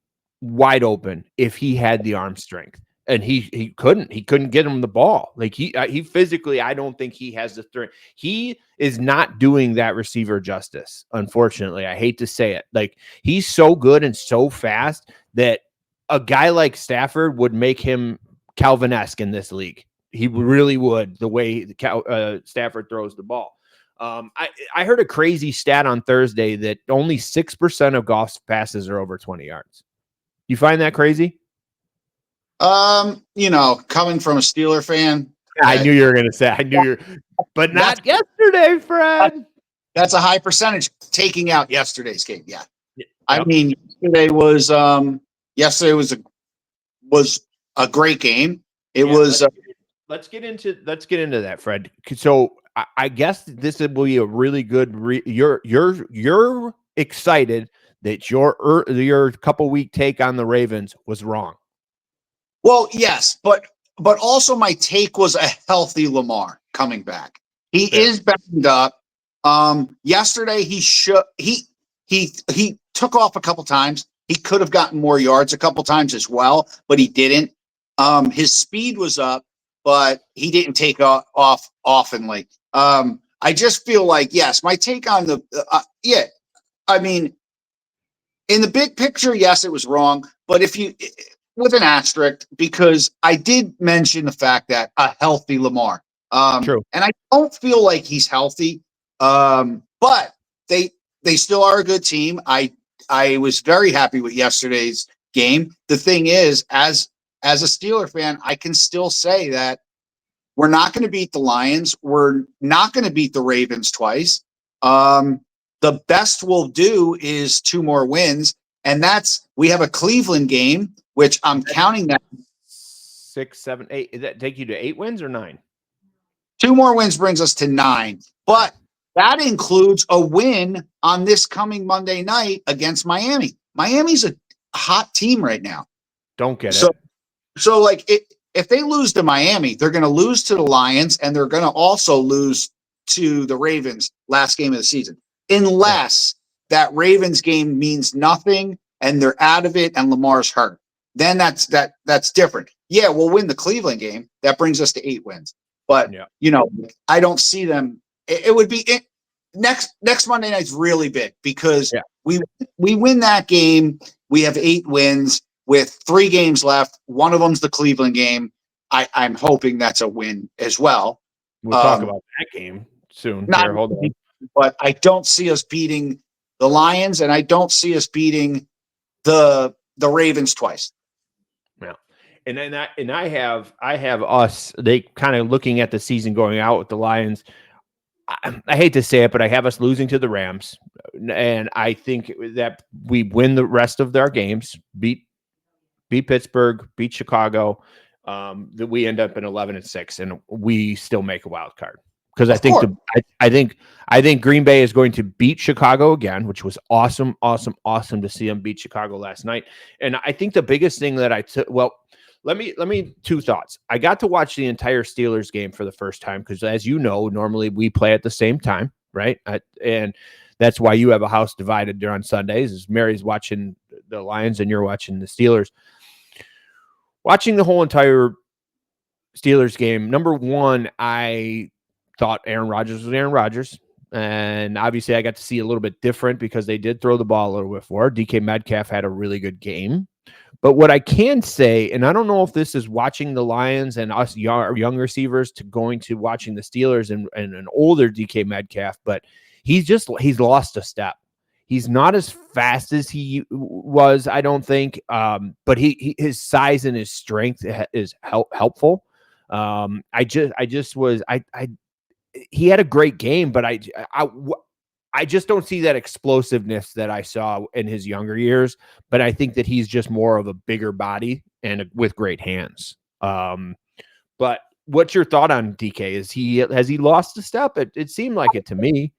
if he had the arm strength. And he couldn't get him the ball. Like he physically, I don't think he has the strength. He is not doing that receiver justice. Unfortunately, I hate to say it. Like he's so good and so fast that a guy like Stafford would make him Calvin-esque in this league. He really would, the way Stafford throws the ball. I heard a crazy stat on Thursday that only 6% of Goff's passes are over 20 yards. You find that crazy? Coming from a Steeler fan. I knew you were going to say, but not yesterday, Fred. That's a high percentage taking out yesterday's game. Yeah. I mean, yesterday was a great game. Let's get into that, Fred. So I guess this will be a really good, you're excited that your couple week take on the Ravens was wrong. Well, yes, but also my take was a healthy Lamar coming back. He is banged up. Yesterday he took off a couple times. He could have gotten more yards a couple times as well, but he didn't. His speed was up, but he didn't take off oftenly. I just feel like, yes, my take on I mean, in the big picture, yes, it was wrong, but with an asterisk, because I did mention the fact that a healthy Lamar. True. And I don't feel like he's healthy. But they still are a good team. I was very happy with yesterday's game. The thing is, as a Steeler fan, I can still say that we're not going to beat the Lions. We're not going to beat the Ravens twice. The best we'll do is 2 more wins. And we have a Cleveland game, which I'm counting that 6, 7, 8. Does that take you to 8 wins or 9? 2 more wins brings us to 9. But that includes a win on this coming Monday night against Miami. Miami's a hot team right now. Don't get it. So like if they lose to Miami, they're going to lose to the Lions, and they're going to also lose to the Ravens last game of the season, unless that Ravens game means nothing and they're out of it and Lamar's hurt. Then that's different. Yeah, we'll win the Cleveland game. That brings us to 8 wins. But I don't see them. It would be next Monday night's really big because we win that game. We have 8 wins with 3 games left. One of them's the Cleveland game. I'm hoping that's a win as well. We'll talk about that game soon. Hold on. But I don't see us beating the Lions, and I don't see us beating the Ravens twice. Yeah. And then I have us, they kind of looking at the season going out with the Lions. I hate to say it, but I have us losing to the Rams. And I think that we win the rest of their games, beat Pittsburgh, beat Chicago, that we end up in 11-6, and we still make a wild card. Because I think Green Bay is going to beat Chicago again, which was awesome to see them beat Chicago last night. And I think the biggest thing that I took, let me 2 thoughts. I got to watch the entire Steelers game for the first time because, as you know, normally we play at the same time, right? And that's why you have a house divided during Sundays. Is Mary's watching the Lions and you're watching the Steelers. Watching the whole entire Steelers game, number one, I thought Aaron Rodgers was Aaron Rodgers. And obviously I got to see a little bit different because they did throw the ball a little bit forward. DK Metcalf had a really good game. But what I can say, and I don't know if this is watching the Lions and us young receivers to going to watching the Steelers and an older DK Metcalf, but he's lost a step. He's not as fast as he was, I don't think. But his size and his strength is helpful. He had a great game, but I just don't see that explosiveness that I saw in his younger years, but I think that he's just more of a bigger body and with great hands. But what's your thought on DK? Has he lost a step? It seemed like it to me.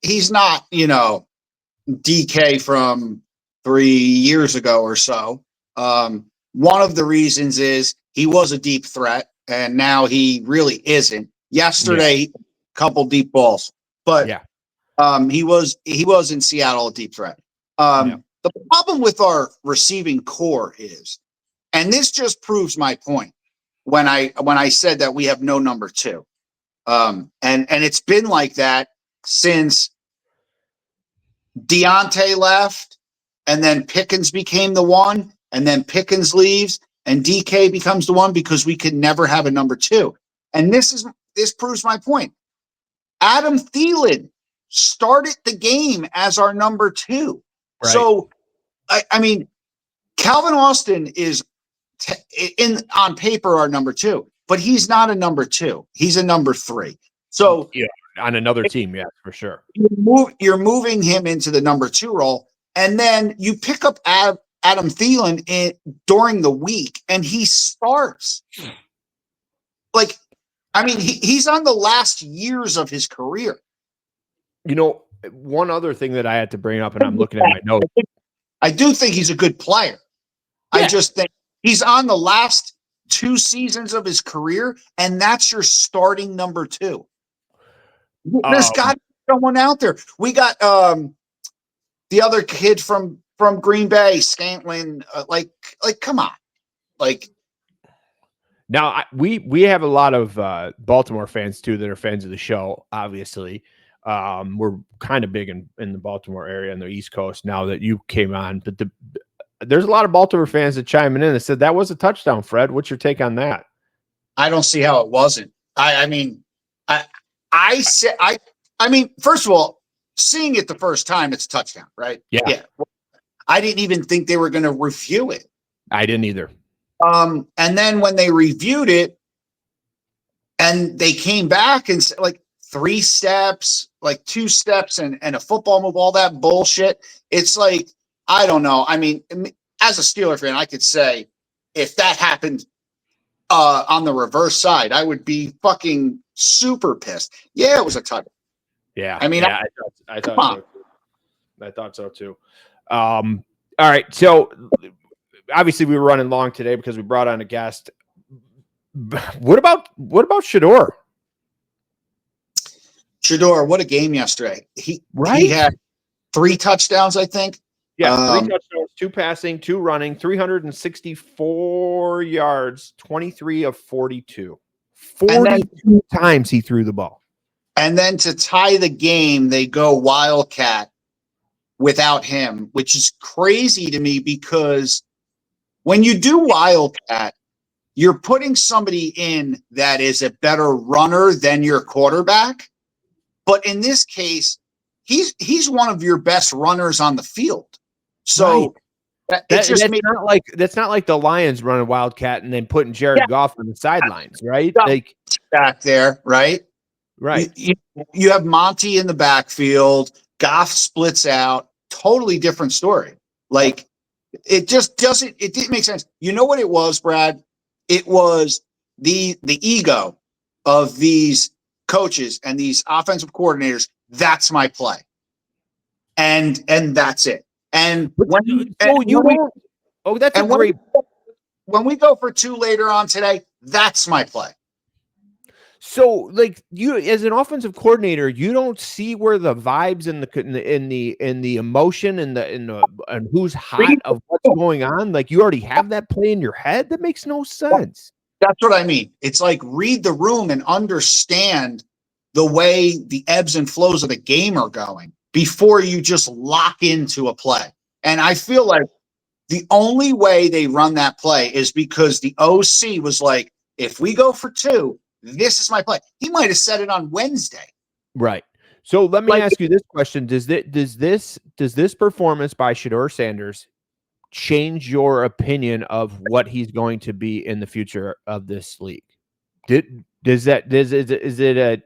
He's not, DK from 3 years ago or so. One of the reasons is he was a deep threat, and now he really isn't. Yesterday, couple deep balls. But he was in Seattle a deep threat. The problem with our receiving core is, and this just proves my point when I said that we have no number 2, and it's been like that since Deontay left, and then Pickens became the 1, and then Pickens leaves, and DK becomes the 1 because we could never have a number 2. And this proves my point. Adam Thielen started the game as our number 2. Right. So, I mean, Calvin Austin is on paper our number 2, but he's not a number 2. He's a number 3. So on another team, for sure. You're moving him into the number 2 role, and then you pick up Adam Thielen during the week, and he starts. Like, I mean, he's on the last years of his career. One other thing that I had to bring up, and I'm looking at my notes. I do think he's a good player. Yeah. I just think he's on the last 2 seasons of his career, and that's your starting number 2. There's got to be someone out there. We got the other kid from Green Bay, Scantlin. Like, come on, like. Now we have a lot of Baltimore fans too that are fans of the show. Obviously, we're kind of big in the Baltimore area and the East Coast now that you came on. But there's a lot of Baltimore fans that chiming in and said that was a touchdown. Fred, what's your take on that? I don't see how it wasn't. I mean, first of all, seeing it the first time, it's a touchdown, right? Yeah. I didn't even think they were going to review it. I didn't either. And then when they reviewed it and they came back and said, like, 3 steps, like 2 steps and a football move, all that bullshit. It's like, I don't know. I mean, as a Steeler fan, I could say if that happened on the reverse side, I would be fucking super pissed. Yeah, it was a touchdown. Yeah. I mean, I thought so too. All right. So obviously we were running long today because we brought on a guest. What about Shedeur? Shedeur, what a game yesterday. He had 3 touchdowns, I think. Yeah, 3 touchdowns, 2 passing, 2 running, 364 yards, 23 of 42. 42 times he threw the ball. And then to tie the game, they go Wildcat without him, which is crazy to me because when you do Wildcat, you're putting somebody in that is a better runner than your quarterback. But in this case, he's one of your best runners on the field. So that's not like the Lions running Wildcat and then putting Jared Goff on the sidelines, right? Like back there, right? Right. You have Monty in the backfield. Goff splits out. Totally different story. Like it just doesn't. It didn't make sense. You know what it was, Brad? It was the ego of these coaches and these offensive coordinators. That's my play, and that's it. And when we go for 2 later on today, that's my play. So, like, you as an offensive coordinator, you don't see where the vibes and the emotion and who's hot of what's going on. Like, you already have that play in your head. That makes no sense. That's what I mean. It's like read the room and understand the way the ebbs and flows of the game are going before you just lock into a play. And I feel like the only way they run that play is because the OC was like, if we go for 2, this is my play. He might have said it on Wednesday. Right. So let me ask you this question. Does this performance by Shedeur Sanders change your opinion of what he's going to be in the future of this league? Is it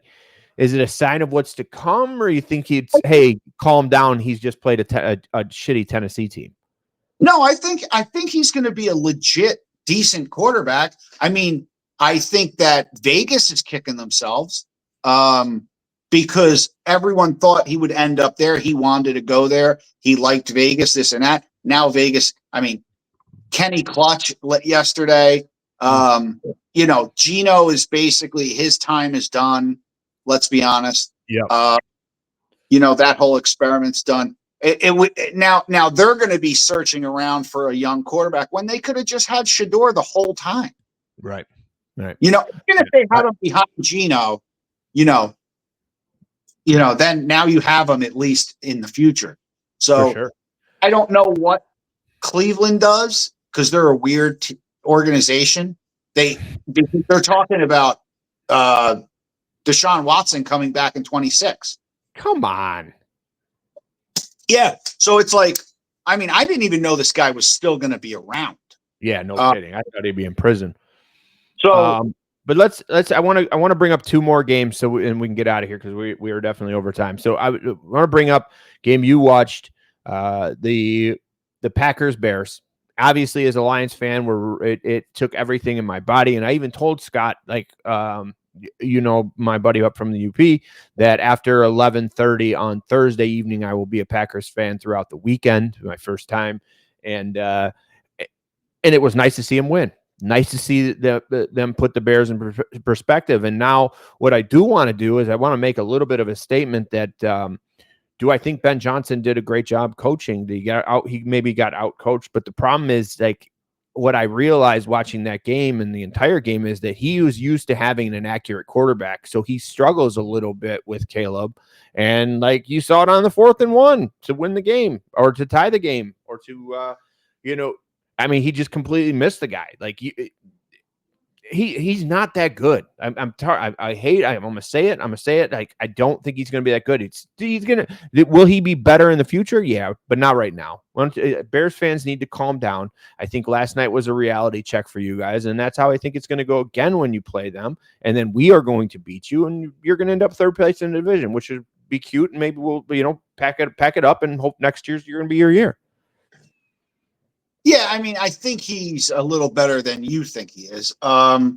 a sign of what's to come, or you think hey, calm down, he's just played a shitty Tennessee team? No, I think he's going to be a legit decent quarterback. I mean, I think that Vegas is kicking themselves because everyone thought he would end up there. He wanted to go there. He liked Vegas, this and that. Now Vegas, I mean, Kenny Clutch yesterday. Geno is basically, his time is done. Let's be honest. Yeah. That whole experiment's done. Now they're going to be searching around for a young quarterback when they could have just had Shedeur the whole time. Right. Even if they had him behind Geno, then now you have him at least in the future. So sure. I don't know what Cleveland does because they're a weird organization. They're talking about Deshaun Watson coming back in 26. Come on. Yeah. So it's like, I mean, I didn't even know this guy was still going to be around. Yeah, no kidding. I thought he'd be in prison. So, but let's. I want to bring up 2 more games and we can get out of here because we are definitely over time. So I want to bring up game you watched, the Packers Bears. Obviously, as a Lions fan, it took everything in my body, and I even told Scott, like, my buddy up from the UP, that after 11:30 on Thursday evening, I will be a Packers fan throughout the weekend. My first time, and it was nice to see him win. Nice to see them put the Bears in perspective. And now what I do want to do is I want to make a little bit of a statement that do I think Ben Johnson did a great job coaching? He maybe got out coached, but the problem is, like, what I realized watching that game and the entire game is that he was used to having an accurate quarterback. So he struggles a little bit with Caleb. And like you saw it on the 4th and 1 to win the game or to tie the game or to, I mean, he just completely missed the guy. Like he's not that good. I'm gonna say it. Like, I don't think he's gonna be that good. Will he be better in the future? Yeah, but not right now. Bears fans need to calm down. I think last night was a reality check for you guys, and that's how I think it's going to go again when you play them. And then we are going to beat you, and you're going to end up 3rd place in the division, which would be cute. And maybe we'll, pack it up and hope next year's going to be your year. Yeah, I mean, I think he's a little better than you think he is. I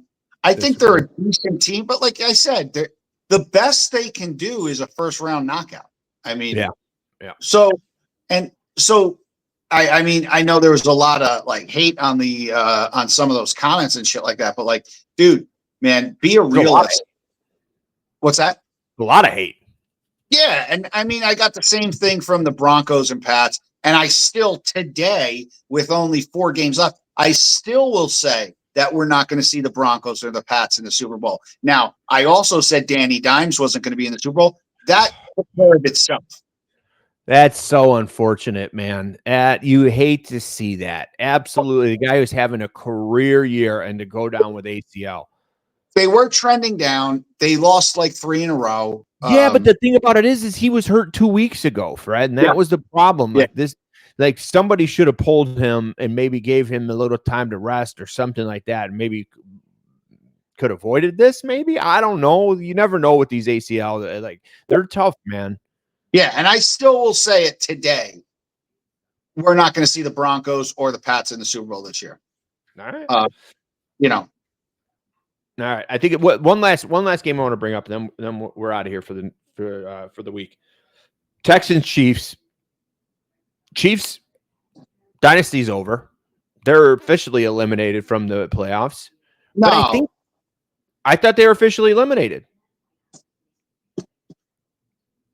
think they're a decent team, but like I said, the best they can do is a 1st-round knockout. I mean, yeah. So I mean, I know there was a lot of like hate on the on some of those comments and shit like that, but like, dude, man, be a realist. What's that? A lot of hate. Yeah, and I mean, I got the same thing from the Broncos and Pats. And I still today, with only 4 games left, I still will say that we're not going to see the Broncos or the Pats in the Super Bowl. Now, I also said Danny Dimes wasn't going to be in the Super Bowl. That took care of itself. That's so unfortunate, man. You hate to see that. Absolutely. The guy who's having a career year and to go down with ACL. They were trending down. They lost like 3 in a row. Yeah, but the thing about it is he was hurt 2 weeks ago, Fred, and that was the problem. Like somebody should have pulled him and maybe gave him a little time to rest or something like that, and maybe could have avoided this. Maybe, I don't know. You never know with these ACL. Like, they're tough, man. Yeah, and I still will say it today. We're not going to see the Broncos or the Pats in the Super Bowl this year. All right. All right. I think one last game I want to bring up, then we're out of here for the week. Texans Chiefs. Chiefs dynasty's over. They're officially eliminated from the playoffs. No, but I thought they were officially eliminated.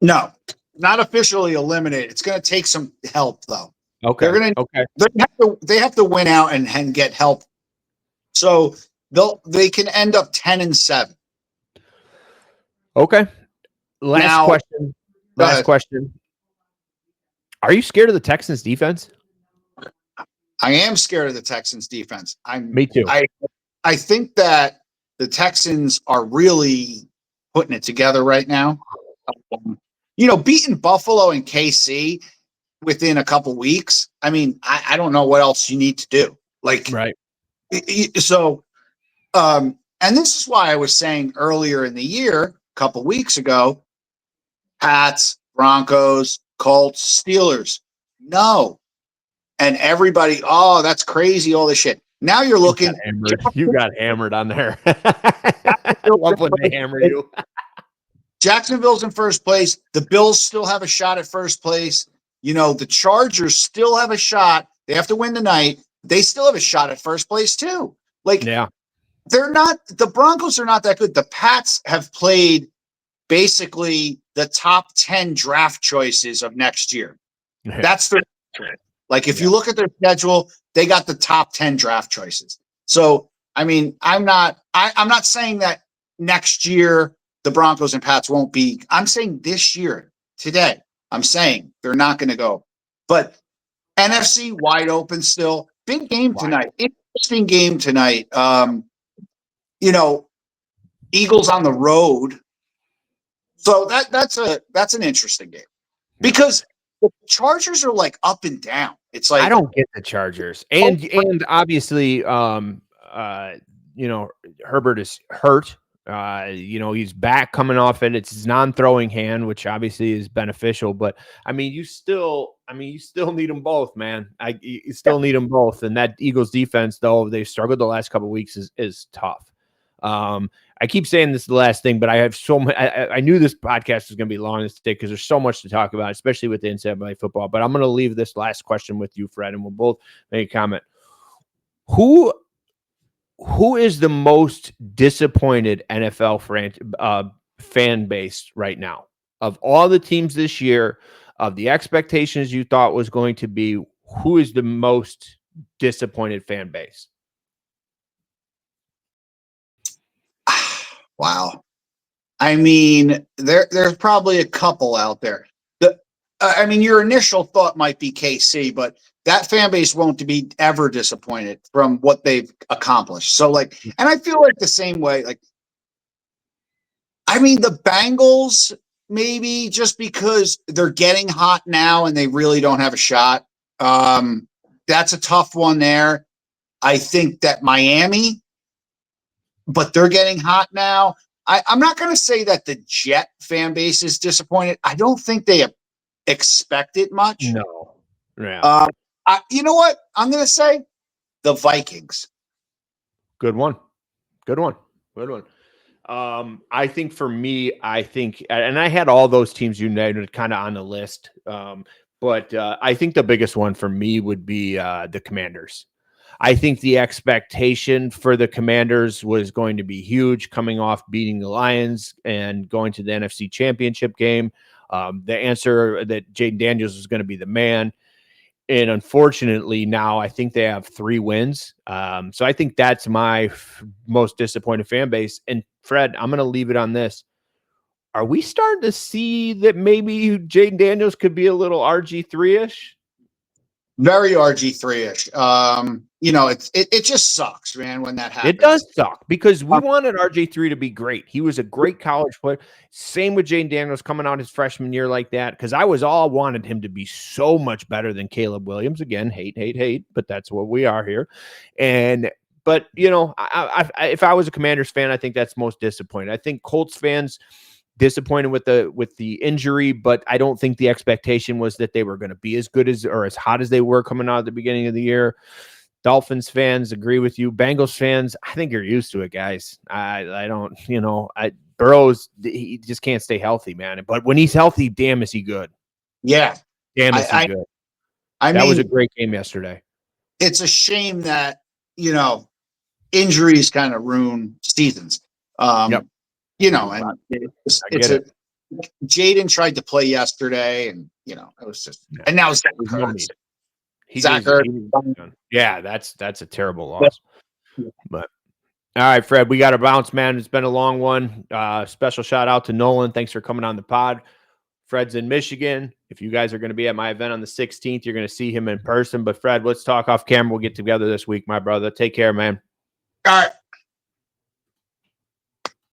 No, not officially eliminated. It's going to take some help though. Okay. They have to win out and get help. So they can end up 10-7. Okay. Last question. Are you scared of the Texans defense? I am scared of the Texans defense. Me too. I think that the Texans are really putting it together right now. Beating Buffalo and KC within a couple weeks. I mean, I don't know what else you need to do. Right. So, and this is why I was saying earlier in the year, a couple weeks ago, Pats, Broncos, Colts, Steelers. No. And everybody, oh, that's crazy, all this shit. Now you're looking. You got hammered on there. I love when they hammer you. Jacksonville's in first place. The Bills still have a shot at first place. The Chargers still have a shot. They have to win tonight. They still have a shot at first place too. They're not, the Broncos are not that good. The Pats have played basically the top 10 draft choices of next year. Yeah. That's their if you look at their schedule, they got the top 10 draft choices. So, I mean, I'm not saying that next year the Broncos and Pats won't be. I'm saying this year, today, I'm saying they're not going to go. But NFC wide open still. Big game tonight. Interesting game tonight. Eagles on the road. So that's an interesting game because the Chargers are up and down. It's I don't get the Chargers, and obviously, Herbert is hurt. He's back coming off it. It's his non-throwing hand, which obviously is beneficial. But I mean, you still need them both, man. You still need them both. And that Eagles defense, though they've struggled the last couple of weeks, is tough. I keep saying this is the last thing, but I have so much. I knew this podcast was going to be long today because there's so much to talk about, especially with the NCAA football. But I'm going to leave this last question with you, Fred, and we'll both make a comment. Who is the most disappointed NFL fan base right now? Of all the teams this year, of the expectations you thought was going to be, who is the most disappointed fan base? Wow. I mean, there's probably a couple out there. Your initial thought might be KC, but that fan base won't be ever disappointed from what they've accomplished. So and I feel like the same way, the Bengals, maybe just because they're getting hot now and they really don't have a shot. That's a tough one there. I think that Miami, but they're getting hot now. I'm not going to say that the Jet fan base is disappointed. I don't think they expected much. No. Yeah. You know what? I'm going to say the Vikings. Good one. I think for me, and I had all those teams united kind of on the list. But I think the biggest one for me would be the Commanders. I think the expectation for the Commanders was going to be huge, coming off beating the Lions and going to the NFC Championship game. The answer that Jaden Daniels was going to be the man. And unfortunately, now I think they have 3 wins. So I think that's my most disappointed fan base. And Fred, I'm going to leave it on this. Are we starting to see that maybe Jaden Daniels could be a little RG3-ish? Very RG3-ish. It just sucks, man, when that happens. It does suck because we wanted RG3 to be great. He was a great college player. Same with Jaden Daniels coming out his freshman year like that, because I wanted him to be so much better than Caleb Williams. Again, hate, but that's what we are here. But if I was a Commanders fan, I think that's most disappointing. I think Colts fans disappointed with the injury, but I don't think the expectation was that they were going to be as good as or as hot as they were coming out at the beginning of the year. Dolphins fans agree with you. Bengals fans, I think you're used to it, guys. I don't, Burrow's, he just can't stay healthy, man. But when he's healthy, damn, is he good. Yeah. Damn, is he good. That was a great game yesterday. It's a shame that, injuries kind of ruin seasons. Yep. And Jaden tried to play yesterday, and it was just, and now Zach hurts. Yeah, that's a terrible loss. But all right, Fred, we got to bounce, man. It's been a long one. Special shout out to Nolan. Thanks for coming on the pod. Fred's in Michigan. If you guys are going to be at my event on the 16th, you're going to see him in person. But Fred, let's talk off camera. We'll get together this week, my brother. Take care, man. All right.